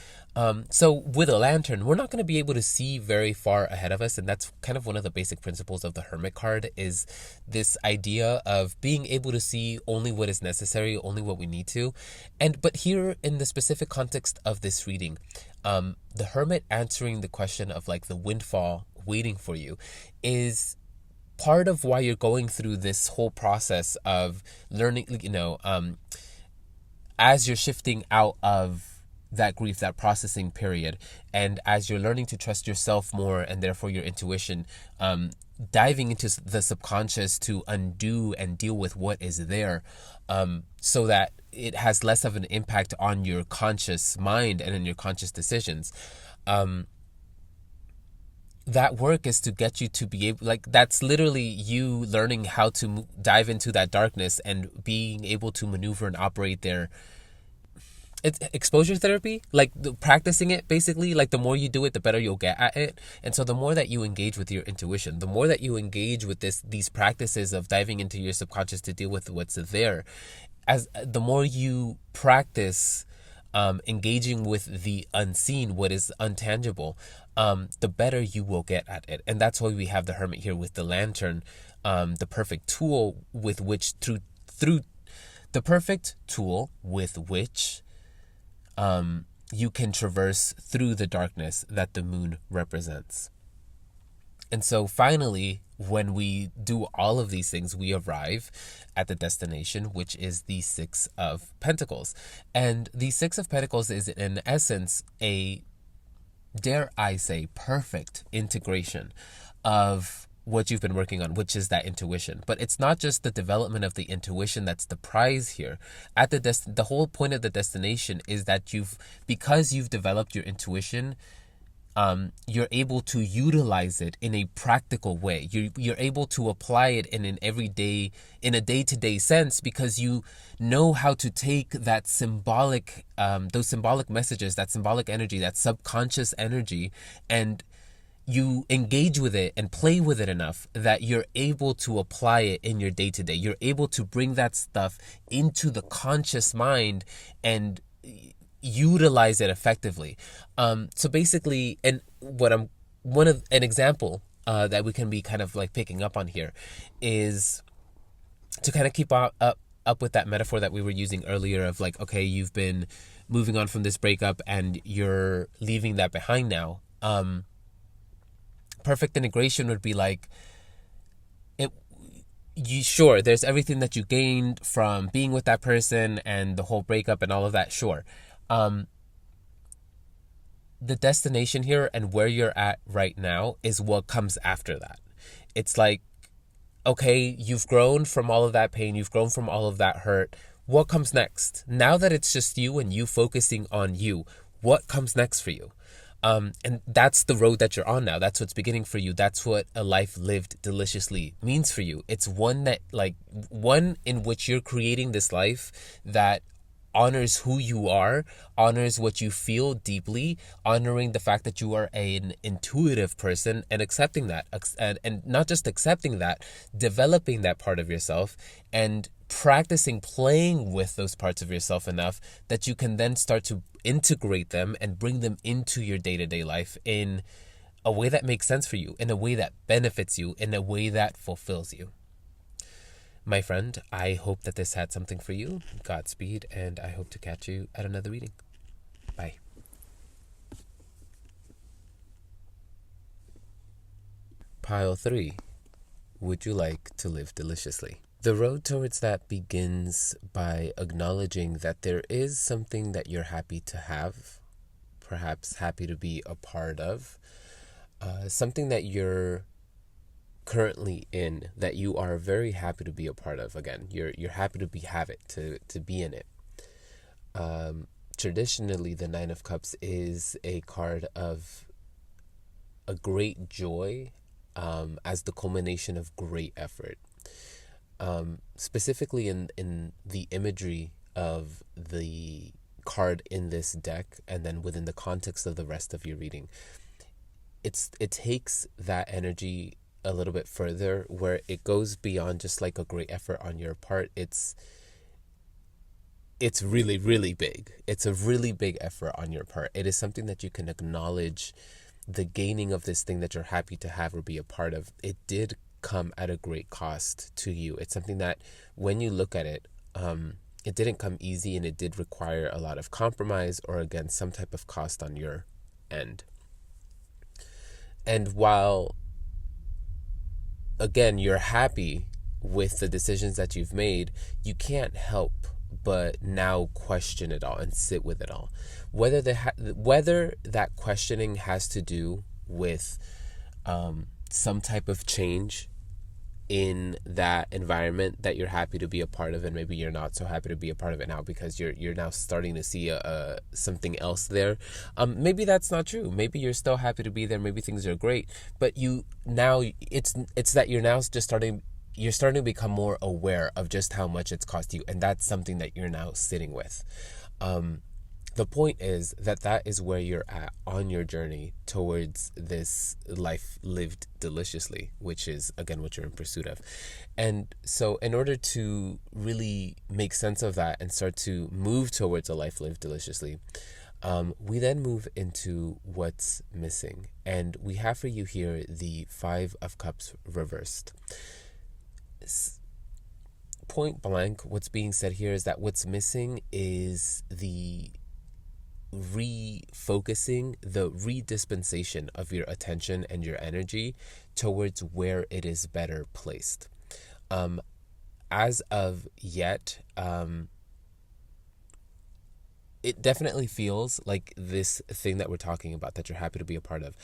So with a lantern, we're not going to be able to see very far ahead of us. And that's kind of one of the basic principles of the Hermit card, is this idea of being able to see only what is necessary, only what we need to. But here in the specific context of this reading, the Hermit answering the question of like the windfall waiting for you is part of why you're going through this whole process of learning, as you're shifting out of that grief, that processing period, and as you're learning to trust yourself more and therefore your intuition, diving into the subconscious to undo and deal with what is there, so that it has less of an impact on your conscious mind and in your conscious decisions. That work is to get you to be able, like, that's literally you learning how to dive into that darkness and being able to maneuver and operate there. It's exposure therapy, like practicing it basically. Like the more you do it, the better you'll get at it. And so the more that you engage with your intuition, the more that you engage with these practices of diving into your subconscious to deal with what's there, as the more you practice engaging with the unseen, what is untangible, the better you will get at it. And that's why we have the Hermit here with the lantern, the perfect tool with which you can traverse through the darkness that the moon represents. And so finally, when we do all of these things, we arrive at the destination, which is the Six of Pentacles. And the Six of Pentacles is, in essence, a, dare I say, perfect integration of what you've been working on, which is that intuition. But it's not just the development of the intuition that's the prize here. At the whole point of the destination is that because you've developed your intuition, you're able to utilize it in a practical way. You're able to apply it in a day-to-day sense, because you know how to take that symbolic, those symbolic messages, that symbolic energy, that subconscious energy, and you engage with it and play with it enough that you're able to apply it in your day-to-day. You're able to bring that stuff into the conscious mind and utilize it effectively. So basically, and an example that we can be kind of like picking up on here is to kind of keep up up with that metaphor that we were using earlier of like, okay, you've been moving on from this breakup and you're leaving that behind now. Perfect integration would be like, sure, there's everything that you gained from being with that person and the whole breakup and all of that, sure. The destination here and where you're at right now is what comes after that. It's like, okay, you've grown from all of that pain, you've grown from all of that hurt. What comes next? Now that it's just you and you focusing on you, what comes next for you? And that's the road that you're on now. That's what's beginning for you. That's what a life lived deliciously means for you. It's one in which you're creating this life that honors who you are, honors what you feel deeply, honoring the fact that you are an intuitive person and accepting that, and not just accepting that, developing that part of yourself and practicing playing with those parts of yourself enough that you can then start to integrate them and bring them into your day-to-day life in a way that makes sense for you, in a way that benefits you, in a way that fulfills you. My friend, I hope that this had something for you. Godspeed, and I hope to catch you at another reading. Bye. Pile 3. Would you like to live deliciously? The road towards that begins by acknowledging that there is something that you're happy to have, perhaps happy to be a part of, something that you're currently in that you are very happy to be a part of. Again, you're happy to have it, to be in it. Traditionally, the Nine of Cups is a card of a great joy as the culmination of great effort. Specifically in the imagery of the card in this deck, and then within the context of the rest of your reading, it takes that energy a little bit further, where it goes beyond just like a great effort on your part. It's really, really big. It's a really big effort on your part. It is something that you can acknowledge the gaining of this thing that you're happy to have or be a part of. It did come at a great cost to you. It's something that when you look at it, it didn't come easy, and it did require a lot of compromise or, again, some type of cost on your end. And while, again, you're happy with the decisions that you've made, you can't help but now question it all and sit with it all. Whether that questioning has to do with some type of change in that environment that you're happy to be a part of, and maybe you're not so happy to be a part of it now because you're now starting to see something else there. Maybe that's not true. Maybe you're still happy to be there. Maybe things are great, but it's that you're now just starting to become more aware of just how much it's cost you, and that's something that you're now sitting with. The point is that is where you're at on your journey towards this life lived deliciously, which is, again, what you're in pursuit of. And so in order to really make sense of that and start to move towards a life lived deliciously, we then move into what's missing. And we have for you here the Five of Cups reversed. Point blank, what's being said here is that what's missing is the refocusing, the redispensation of your attention and your energy towards where it is better placed. As of yet, it definitely feels like this thing that we're talking about, that you're happy to be a part of,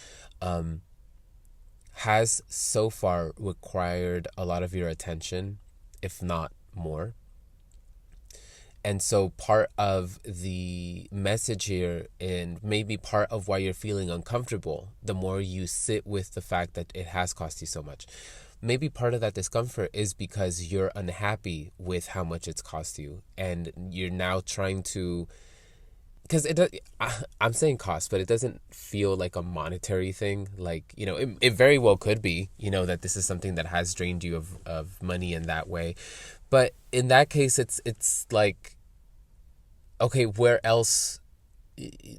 has so far required a lot of your attention, if not more. And so part of the message here, and maybe part of why you're feeling uncomfortable, the more you sit with the fact that it has cost you so much, maybe part of that discomfort is because you're unhappy with how much it's cost you. And you're now trying to, because I'm saying cost, but it doesn't feel like a monetary thing. Like, it very well could be, that this is something that has drained you of money in that way. But in that case, it's like, okay, where else?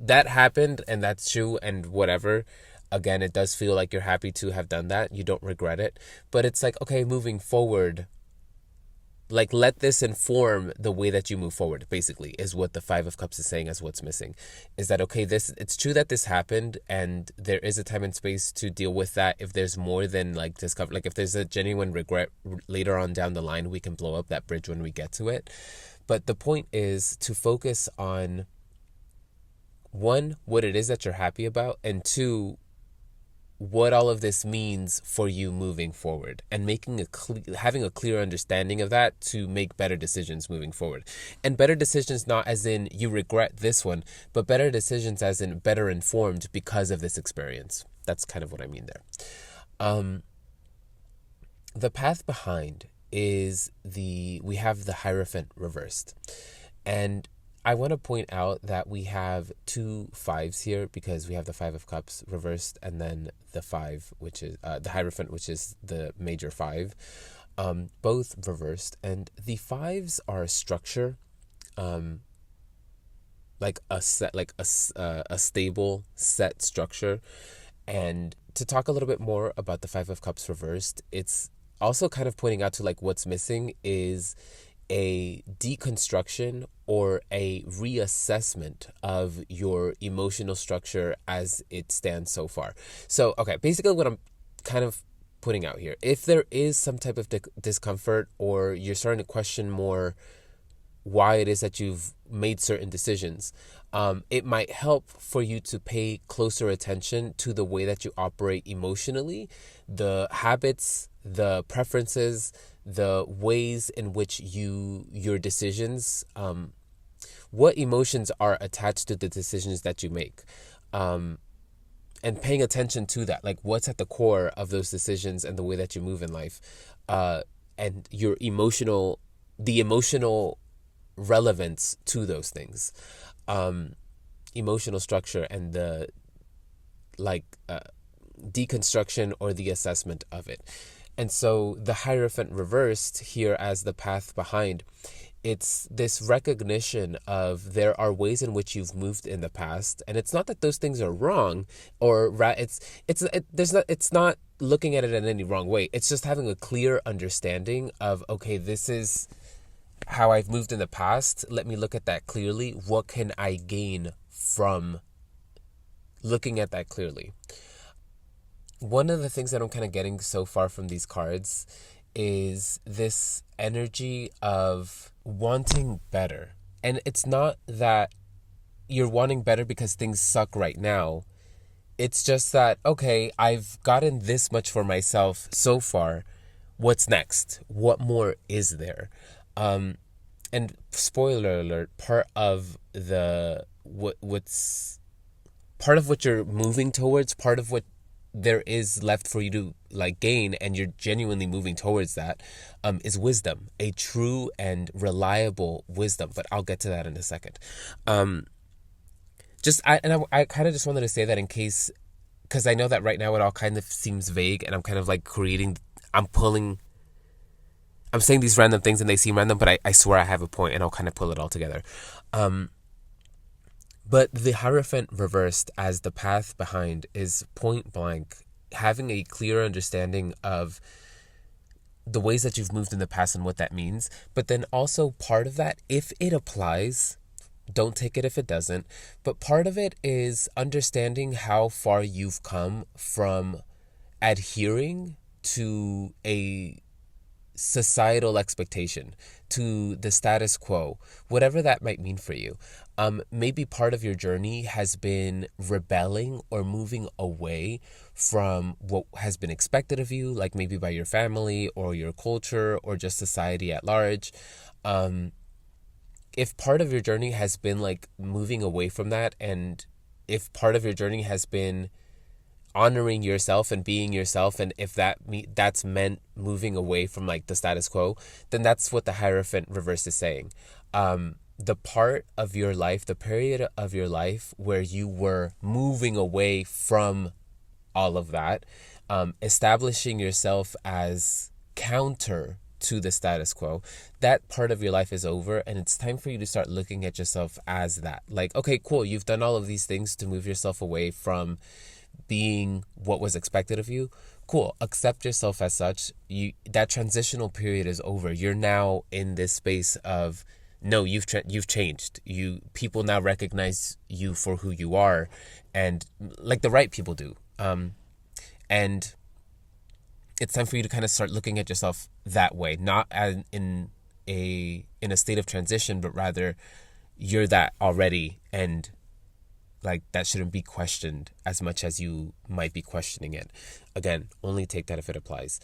That happened, and that's true, and whatever. Again, it does feel like you're happy to have done that. You don't regret it. But it's like, okay, moving forward, like, let this inform the way that you move forward, basically, is what the Five of Cups is saying as what's missing. Is that, okay, it's true that this happened, and there is a time and space to deal with that. If there's more than, like, discover, like, if there's a genuine regret later on down the line, we can blow up that bridge when we get to it. But the point is to focus on, one, what it is that you're happy about, and two, what all of this means for you moving forward, and having a clear understanding of that to make better decisions moving forward. And better decisions, not as in you regret this one, but better decisions as in better informed because of this experience. That's kind of what I mean there. The path behind is we have the Hierophant reversed. And I want to point out that we have two fives here, because we have the Five of Cups reversed and then the five, which is the Hierophant, which is the major five, both reversed. And the fives are a structure, like a stable set structure. And to talk a little bit more about the Five of Cups reversed, it's also kind of pointing out to, like, what's missing is a deconstruction or a reassessment of your emotional structure as it stands so far. So, okay, basically what I'm kind of putting out here, if there is some type of discomfort, or you're starting to question more why it is that you've made certain decisions, it might help for you to pay closer attention to the way that you operate emotionally, the habits, the preferences, the ways in which your decisions, what emotions are attached to the decisions that you make, and paying attention to that, like what's at the core of those decisions and the way that you move in life, and the emotional relevance to those things, emotional structure, and the deconstruction or the assessment of it. And so the Hierophant reversed here as the path behind, it's this recognition of there are ways in which you've moved in the past, and it's not that those things are wrong, or it's not looking at it in any wrong way. It's just having a clear understanding of, okay, this is how I've moved in the past. Let me look at that clearly. What can I gain from looking at that clearly? One of the things that I'm kind of getting so far from these cards is this energy of wanting better. And it's not that you're wanting better because things suck right now. It's just that, okay, I've gotten this much for myself so far. What's next? What more is there? And spoiler alert, part of what you're moving towards, part of what there is left for you to gain, and you're genuinely moving towards that, is wisdom, a true and reliable wisdom. But I'll get to that in a second. I kind of just wanted to say that in case, because I know that right now it all kind of seems vague, and I'm kind of I'm saying these random things and they seem random, but I swear I have a point, and I'll kind of pull it all together. But the Hierophant reversed as the path behind is point blank having a clear understanding of the ways that you've moved in the past and what that means. But then also part of that, if it applies, don't take it if it doesn't, but part of it is understanding how far you've come from adhering to a societal expectation, to the status quo, whatever that might mean for you. Maybe part of your journey has been rebelling or moving away from what has been expected of you, like maybe by your family or your culture or just society at large. If part of your journey has been moving away from that, and if part of your journey has been honoring yourself and being yourself, and if that's meant moving away from the status quo, then that's what the Hierophant reverse is saying. The part of your life, the period of your life where you were moving away from all of that, establishing yourself as counter to the status quo, that part of your life is over, and it's time for you to start looking at yourself as that. Okay, cool, you've done all of these things to move yourself away from being what was expected of you. cool, accept yourself as such. That transitional period is over. You're now in this space of, no, you've changed. People now recognize you for who you are, and like the right people do. And it's time for you to kind of start looking at yourself that way, not as in a state of transition, but rather you're that already, and like that shouldn't be questioned as much as you might be questioning it. Again, only take that if it applies.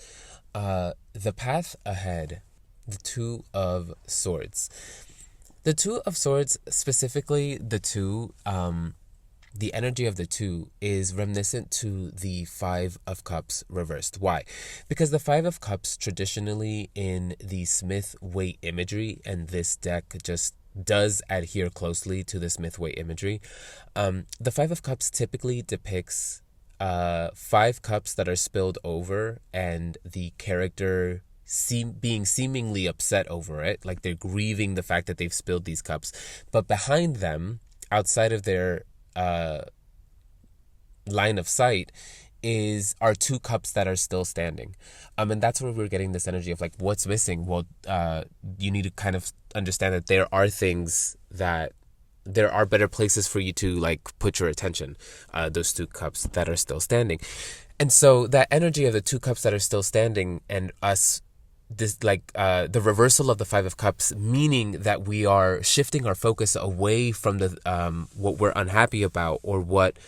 The path ahead, the Two of Swords. The Two of Swords, specifically the two, the energy of the two is reminiscent to the Five of Cups reversed. Why? Because the Five of Cups traditionally in the Smith-Waite imagery, and this deck just does adhere closely to the Smith-Waite imagery. The Five of Cups typically depicts five cups that are spilled over, and the character being seemingly upset over it, like they're grieving the fact that they've spilled these cups. But behind them, outside of their line of sight, are two cups that are still standing. And that's where we're getting this energy of like, what's missing? Well, you need to kind of understand that there are better places for you to like put your attention, those two cups that are still standing. And so that energy of the two cups that are still standing, and us, this like the reversal of the Five of Cups, meaning that we are shifting our focus away from the what we're unhappy about, or what,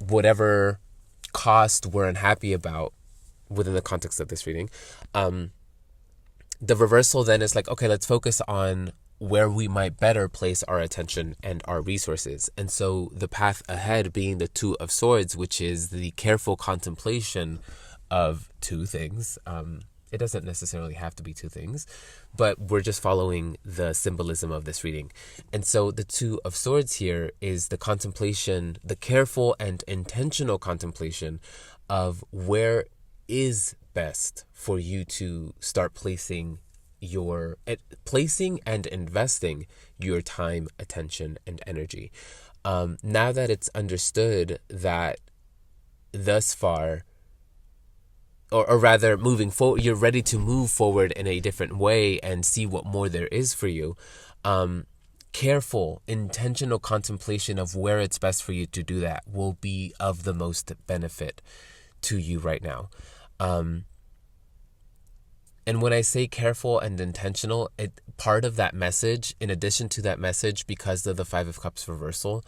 whatever cost we're unhappy about within the context of this reading. The reversal then is like, okay, let's focus on where we might better place our attention and our resources. And so the path ahead being the Two of Swords, which is the careful contemplation of two things. It doesn't necessarily have to be two things, but we're just following the symbolism of this reading. And so the Two of Swords here is the contemplation, the careful and intentional contemplation of where is best for you to start placing and investing your time, attention, and energy. Now that it's understood that thus far, or rather moving forward, you're ready to move forward in a different way and see what more there is for you. Careful, intentional contemplation of where it's best for you to do that will be of the most benefit to you right now. And when I say careful and intentional, part of that message, in addition to that message, because of the Five of Cups reversal,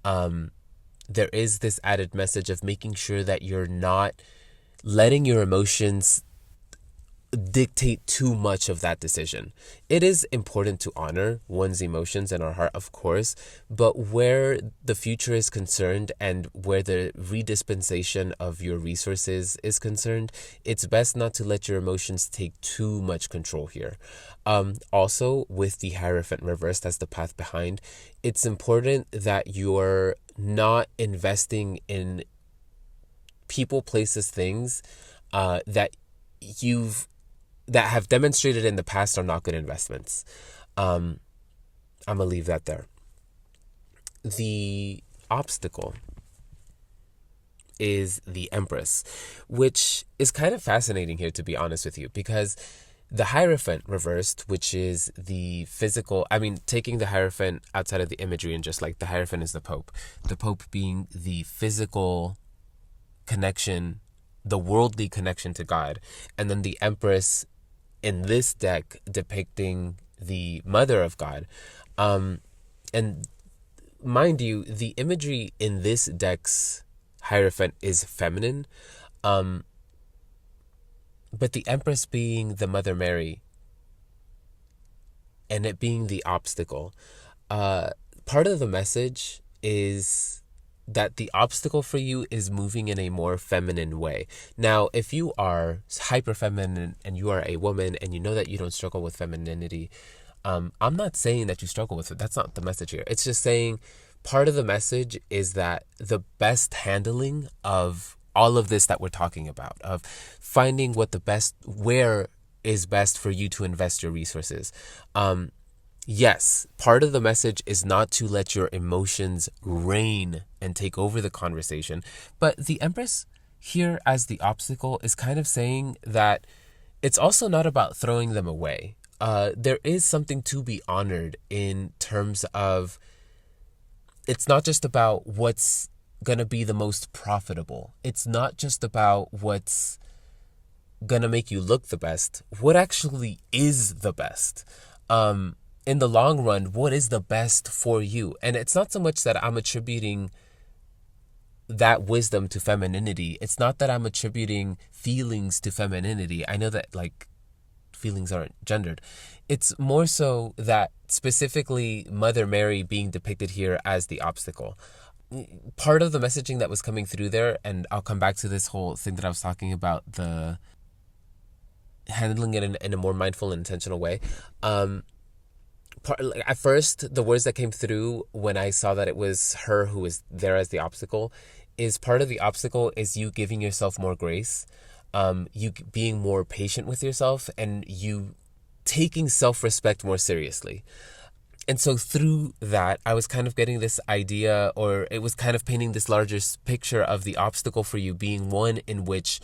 there is this added message of making sure that you're not letting your emotions dictate too much of that decision. It is important to honor one's emotions and our heart, of course, but where the future is concerned and where the redispensation of your resources is concerned, it's best not to let your emotions take too much control here. Also, with the Hierophant reversed as the path behind, it's important that you're not investing in people, places, things that have demonstrated in the past are not good investments. I'm gonna leave that there. The obstacle is the Empress, which is kind of fascinating here, to be honest with you, because the Hierophant reversed, which is the physical, taking the Hierophant outside of the imagery, and just like the Hierophant is the Pope being the physical connection, the worldly connection to God, and then the Empress in this deck depicting the Mother of God. And mind you, the imagery in this deck's Hierophant is feminine, but the Empress being the Mother Mary and it being the obstacle, part of the message is that the obstacle for you is moving in a more feminine way. Now, if you are hyper feminine and you are a woman and you know that you don't struggle with femininity, I'm not saying that you struggle with it. That's not the message here. It's just saying part of the message is that the best handling of all of this that we're talking about, of finding where is best for you to invest your resources. Yes, part of the message is not to let your emotions reign and take over the conversation. But the Empress, here as the obstacle is kind of saying that it's also not about throwing them away. There is something to be honored in terms of it's not just about what's going to be the most profitable. It's not just about what's going to make you look the best. What actually is the best? In the long run, what is the best for you? And it's not so much that I'm attributing that wisdom to femininity. It's not that I'm attributing feelings to femininity. I know that like feelings aren't gendered. It's more so that specifically Mother Mary being depicted here as the obstacle. Part of the messaging that was coming through there, and I'll come back to this whole thing that I was talking about, the handling it in a more mindful and intentional way. At first, the words that came through when I saw that it was her who was there as the obstacle is part of the obstacle is you giving yourself more grace, you being more patient with yourself, and you taking self-respect more seriously. And so through that, I was kind of getting this idea, or it was kind of painting this larger picture of the obstacle for you being one in which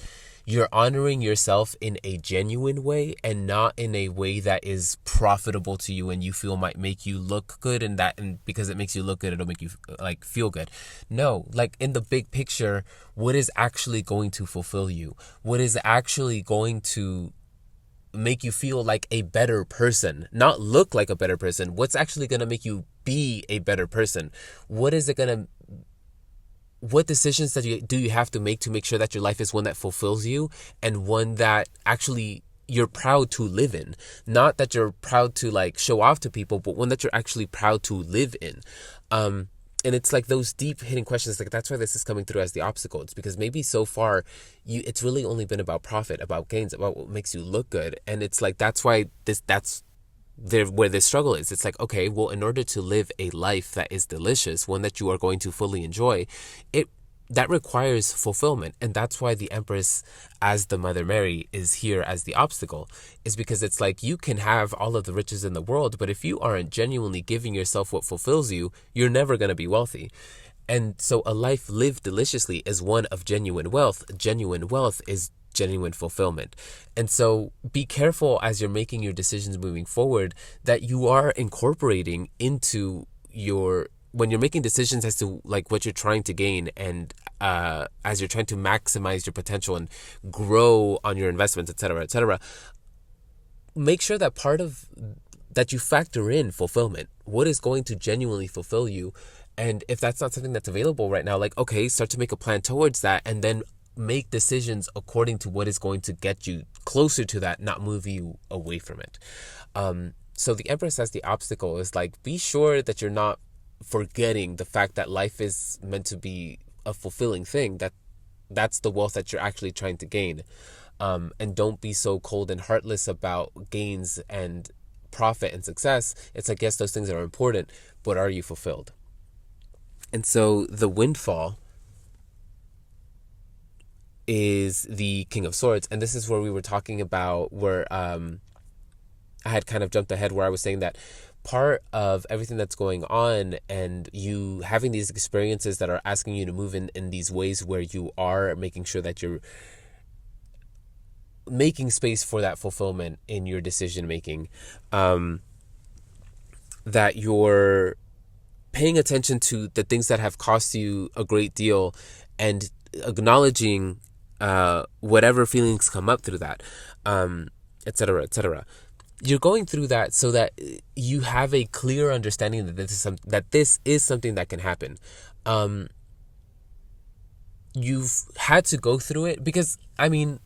you're honoring yourself in a genuine way and not in a way that is profitable to you and you feel might make you look good, and because it makes you look good, it'll make you like feel good. No, like in the big picture, what is actually going to fulfill you? What is actually going to make you feel like a better person, not look like a better person? What's actually going to make you be a better person? What decisions do you have to make sure that your life is one that fulfills you and one that actually you're proud to live in? Not that you're proud to like show off to people, but one that you're actually proud to live in. And it's like those deep hitting questions, like that's why this is coming through as the obstacle. It's because maybe so far it's really only been about profit, about gains, about what makes you look good. And it's like that's why where this struggle is. It's like, okay, well, in order to live a life that is delicious, one that you are going to fully enjoy, that requires fulfillment. And that's why the Empress as the Mother Mary is here as the obstacle, is because it's like you can have all of the riches in the world, but if you aren't genuinely giving yourself what fulfills you, you're never going to be wealthy. And so a life lived deliciously is one of genuine wealth. Genuine wealth is genuine fulfillment. And so be careful as you're making your decisions moving forward that you are incorporating into when you're making decisions as to like what you're trying to gain, and as you're trying to maximize your potential and grow on your investments, etc., make sure that that you factor in fulfillment. What is going to genuinely fulfill you? And if that's not something that's available right now, like, okay, start to make a plan towards that, and then make decisions according to what is going to get you closer to that, not move you away from it. So the Empress as the obstacle is like, be sure that you're not forgetting the fact that life is meant to be a fulfilling thing, that's the wealth that you're actually trying to gain. And don't be so cold and heartless about gains and profit and success. It's like, yes, those things are important, but are you fulfilled? And so the windfall is the King of Swords. And this is where we were talking about where I had kind of jumped ahead, where I was saying that part of everything that's going on and you having these experiences that are asking you to move in these ways where you are making sure that you're making space for that fulfillment in your decision making, that you're paying attention to the things that have cost you a great deal and acknowledging whatever feelings come up through that, etc. You're going through that so that you have a clear understanding that this is something that can happen. You've had to go through it because, I mean,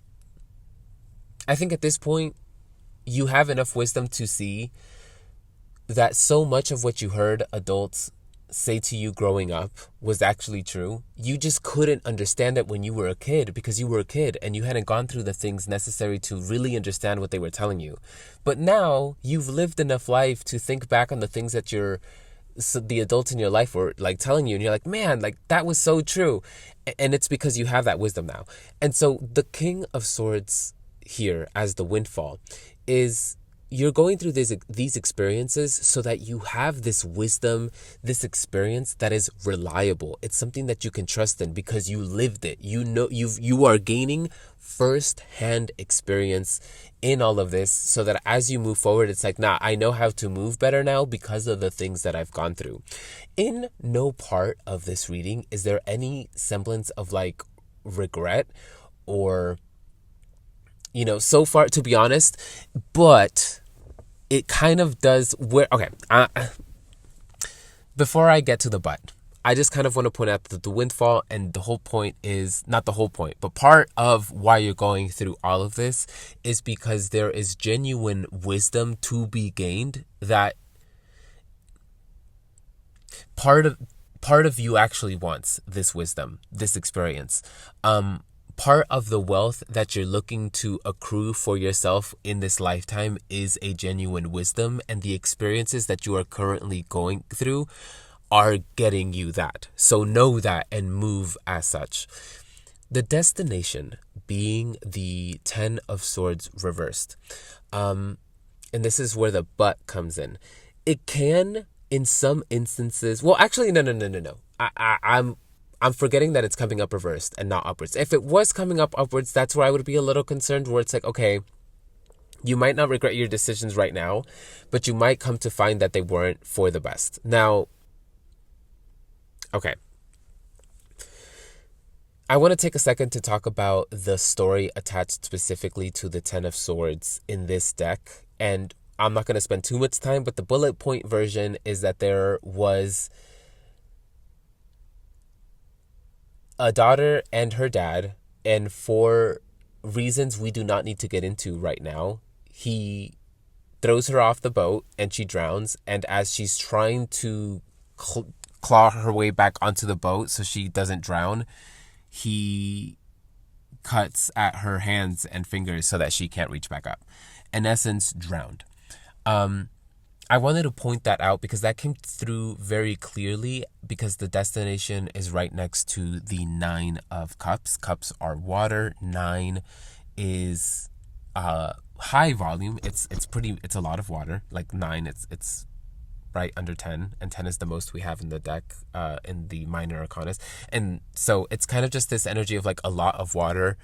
I think at this point you have enough wisdom to see that so much of what you heard adults say to you growing up was actually true. You just couldn't understand it when you were a kid because you were a kid and you hadn't gone through the things necessary to really understand what they were telling you. But now you've lived enough life to think back on the things that the adults in your life were like telling you, and you're like, man, like that was so true. And it's because you have that wisdom now. And so the King of Swords here as the windfall is you're going through these experiences so that you have this wisdom, this experience that is reliable. It's something that you can trust in because you lived it. You know, you are gaining first-hand experience in all of this, so that as you move forward, it's like, nah, I know how to move better now because of the things that I've gone through. In no part of this reading is there any semblance of like regret or, you know, so far, to be honest, but it kind of does before I get to the but, I just kind of want to point out that the windfall, and the whole point is, not the whole point, but part of why you're going through all of this is because there is genuine wisdom to be gained, that part of you actually wants this wisdom, this experience. Part of the wealth that you're looking to accrue for yourself in this lifetime is a genuine wisdom, and the experiences that you are currently going through are getting you that. So know that and move as such. The destination being the 10 of Swords reversed. And this is where the but comes in. It can, in some instances, well, actually, no. I'm forgetting that it's coming up reversed and not upwards. If it was coming up upwards, that's where I would be a little concerned, where it's like, okay, you might not regret your decisions right now, but you might come to find that they weren't for the best. Now, okay. I want to take a second to talk about the story attached specifically to the 10 of Swords in this deck. And I'm not going to spend too much time, but the bullet point version is that there was a daughter and her dad, and for reasons we do not need to get into right now, he throws her off the boat and she drowns, and as she's trying to claw her way back onto the boat so she doesn't drown, he cuts at her hands and fingers so that she can't reach back up. In essence, drowned. I wanted to point that out because that came through very clearly, because the destination is right next to the 9 of Cups. Cups are water. 9 is high volume. It's a lot of water. Like 9, it's right under 10, and 10 is the most we have in the deck in the minor arcanas. And so it's kind of just this energy of like a lot of water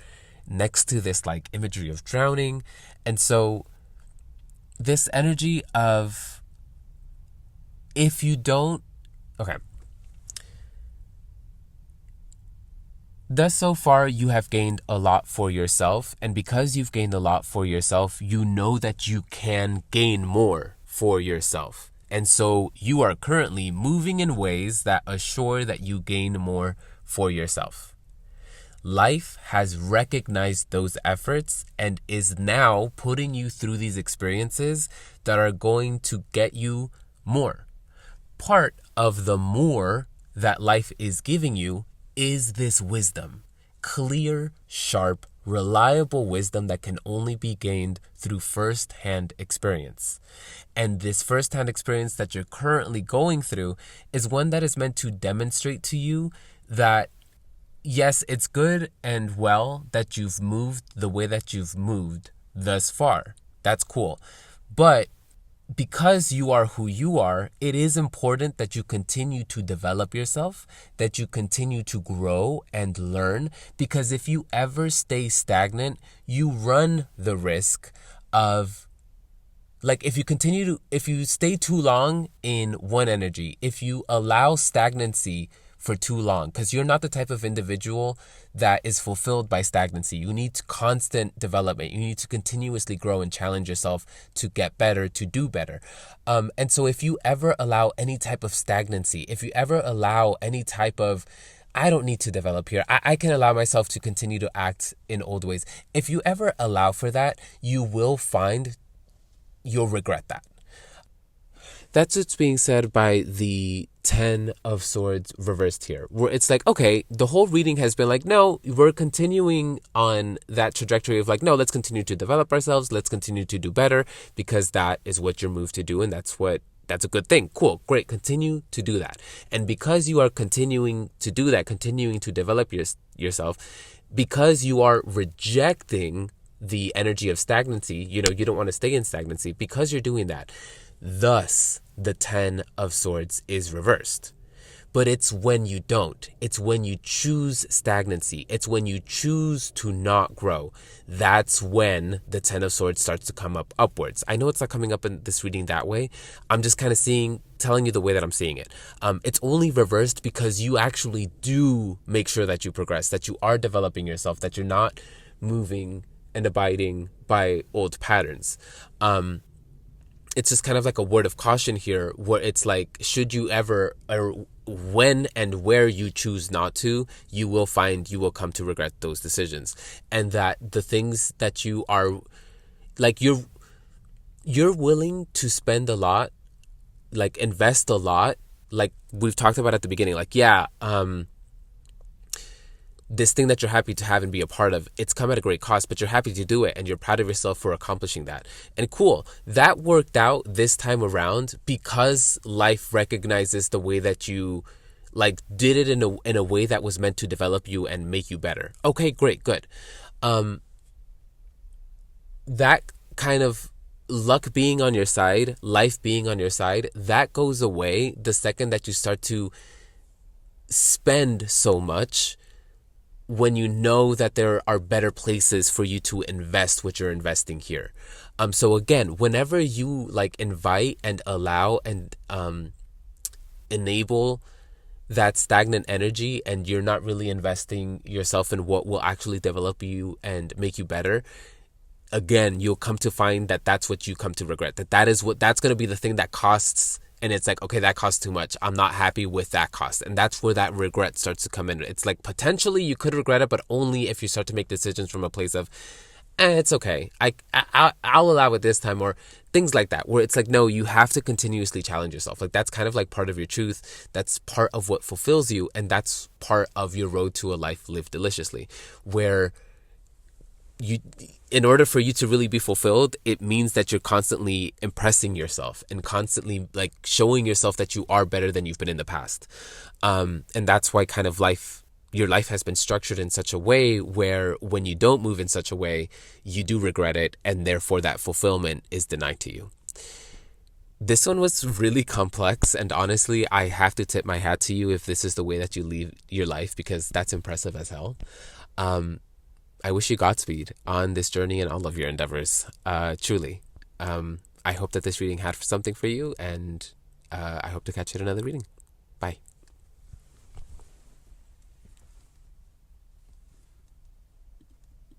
next to this like imagery of drowning. And so this energy of, if you don't, okay, thus so far you have gained a lot for yourself, and because you've gained a lot for yourself, you know that you can gain more for yourself. And so you are currently moving in ways that assure that you gain more for yourself. Life has recognized those efforts and is now putting you through these experiences that are going to get you more. Part of the more that life is giving you is this wisdom. Clear, sharp, reliable wisdom that can only be gained through first-hand experience. And this first-hand experience that you're currently going through is one that is meant to demonstrate to you that, yes, it's good and well that you've moved the way that you've moved thus far. That's cool. But because you are who you are, it is important that you continue to develop yourself, that you continue to grow and learn, because if you ever stay stagnant, you run the risk of, like, if you stay too long in one energy, if you allow stagnancy for too long, because you're not the type of individual that is fulfilled by stagnancy. You need constant development. You need to continuously grow and challenge yourself to get better, to do better. And so if you ever allow any type of stagnancy, if you ever allow any type of, I don't need to develop here, I can allow myself to continue to act in old ways. If you ever allow for that, you will find you'll regret that. That's what's being said by the 10 of Swords reversed here, where it's like, okay, the whole reading has been like, no, we're continuing on that trajectory of like, no, let's continue to develop ourselves. Let's continue to do better, because that is what you're moved to do. And that's a good thing. Cool. Great. Continue to do that. And because you are continuing to do that, continuing to develop yourself, because you are rejecting the energy of stagnancy, you don't want to stay in stagnancy because you're doing that. Thus, the 10 of Swords is reversed. But it's when you don't. It's when you choose stagnancy. It's when you choose to not grow. That's when the 10 of Swords starts to come up upwards. I know it's not coming up in this reading that way. I'm just kind of telling you the way that I'm seeing it. It's only reversed because you actually do make sure that you progress, that you are developing yourself, that you're not moving and abiding by old patterns. It's just kind of like a word of caution here, where it's like, should you ever, or when and where you choose not to, you will come to regret those decisions. And that the things that you are, like, you're willing to spend a lot, like invest a lot, like we've talked about at the beginning, like, this thing that you're happy to have and be a part of, it's come at a great cost, but you're happy to do it and you're proud of yourself for accomplishing that. And cool, that worked out this time around because life recognizes the way that you like did it in a way that was meant to develop you and make you better. Okay, great, good. That kind of luck being on your side, life being on your side, that goes away the second that you start to spend so much, when you know that there are better places for you to invest what you're investing here. So again, whenever you like invite and allow and enable that stagnant energy, and you're not really investing yourself in what will actually develop you and make you better, again, you'll come to find that that's what you come to regret. That's going to be the thing that costs. And it's like, okay, that costs too much. I'm not happy with that cost. And that's where that regret starts to come in. It's like, potentially you could regret it, but only if you start to make decisions from a place of, it's okay. I'll allow it this time, or things like that, where it's like, no, you have to continuously challenge yourself. Like, that's kind of like part of your truth. That's part of what fulfills you. And that's part of your road to a life lived deliciously, where in order for you to really be fulfilled, it means that you're constantly impressing yourself and constantly like showing yourself that you are better than you've been in the past. And that's why kind of your life has been structured in such a way where when you don't move in such a way, you do regret it, and therefore that fulfillment is denied to you. This one was really complex, and honestly, I have to tip my hat to you if this is the way that you lead your life, because that's impressive as hell. I wish you Godspeed on this journey and all of your endeavors. Truly. I hope that this reading had something for you, and I hope to catch you at another reading. Bye.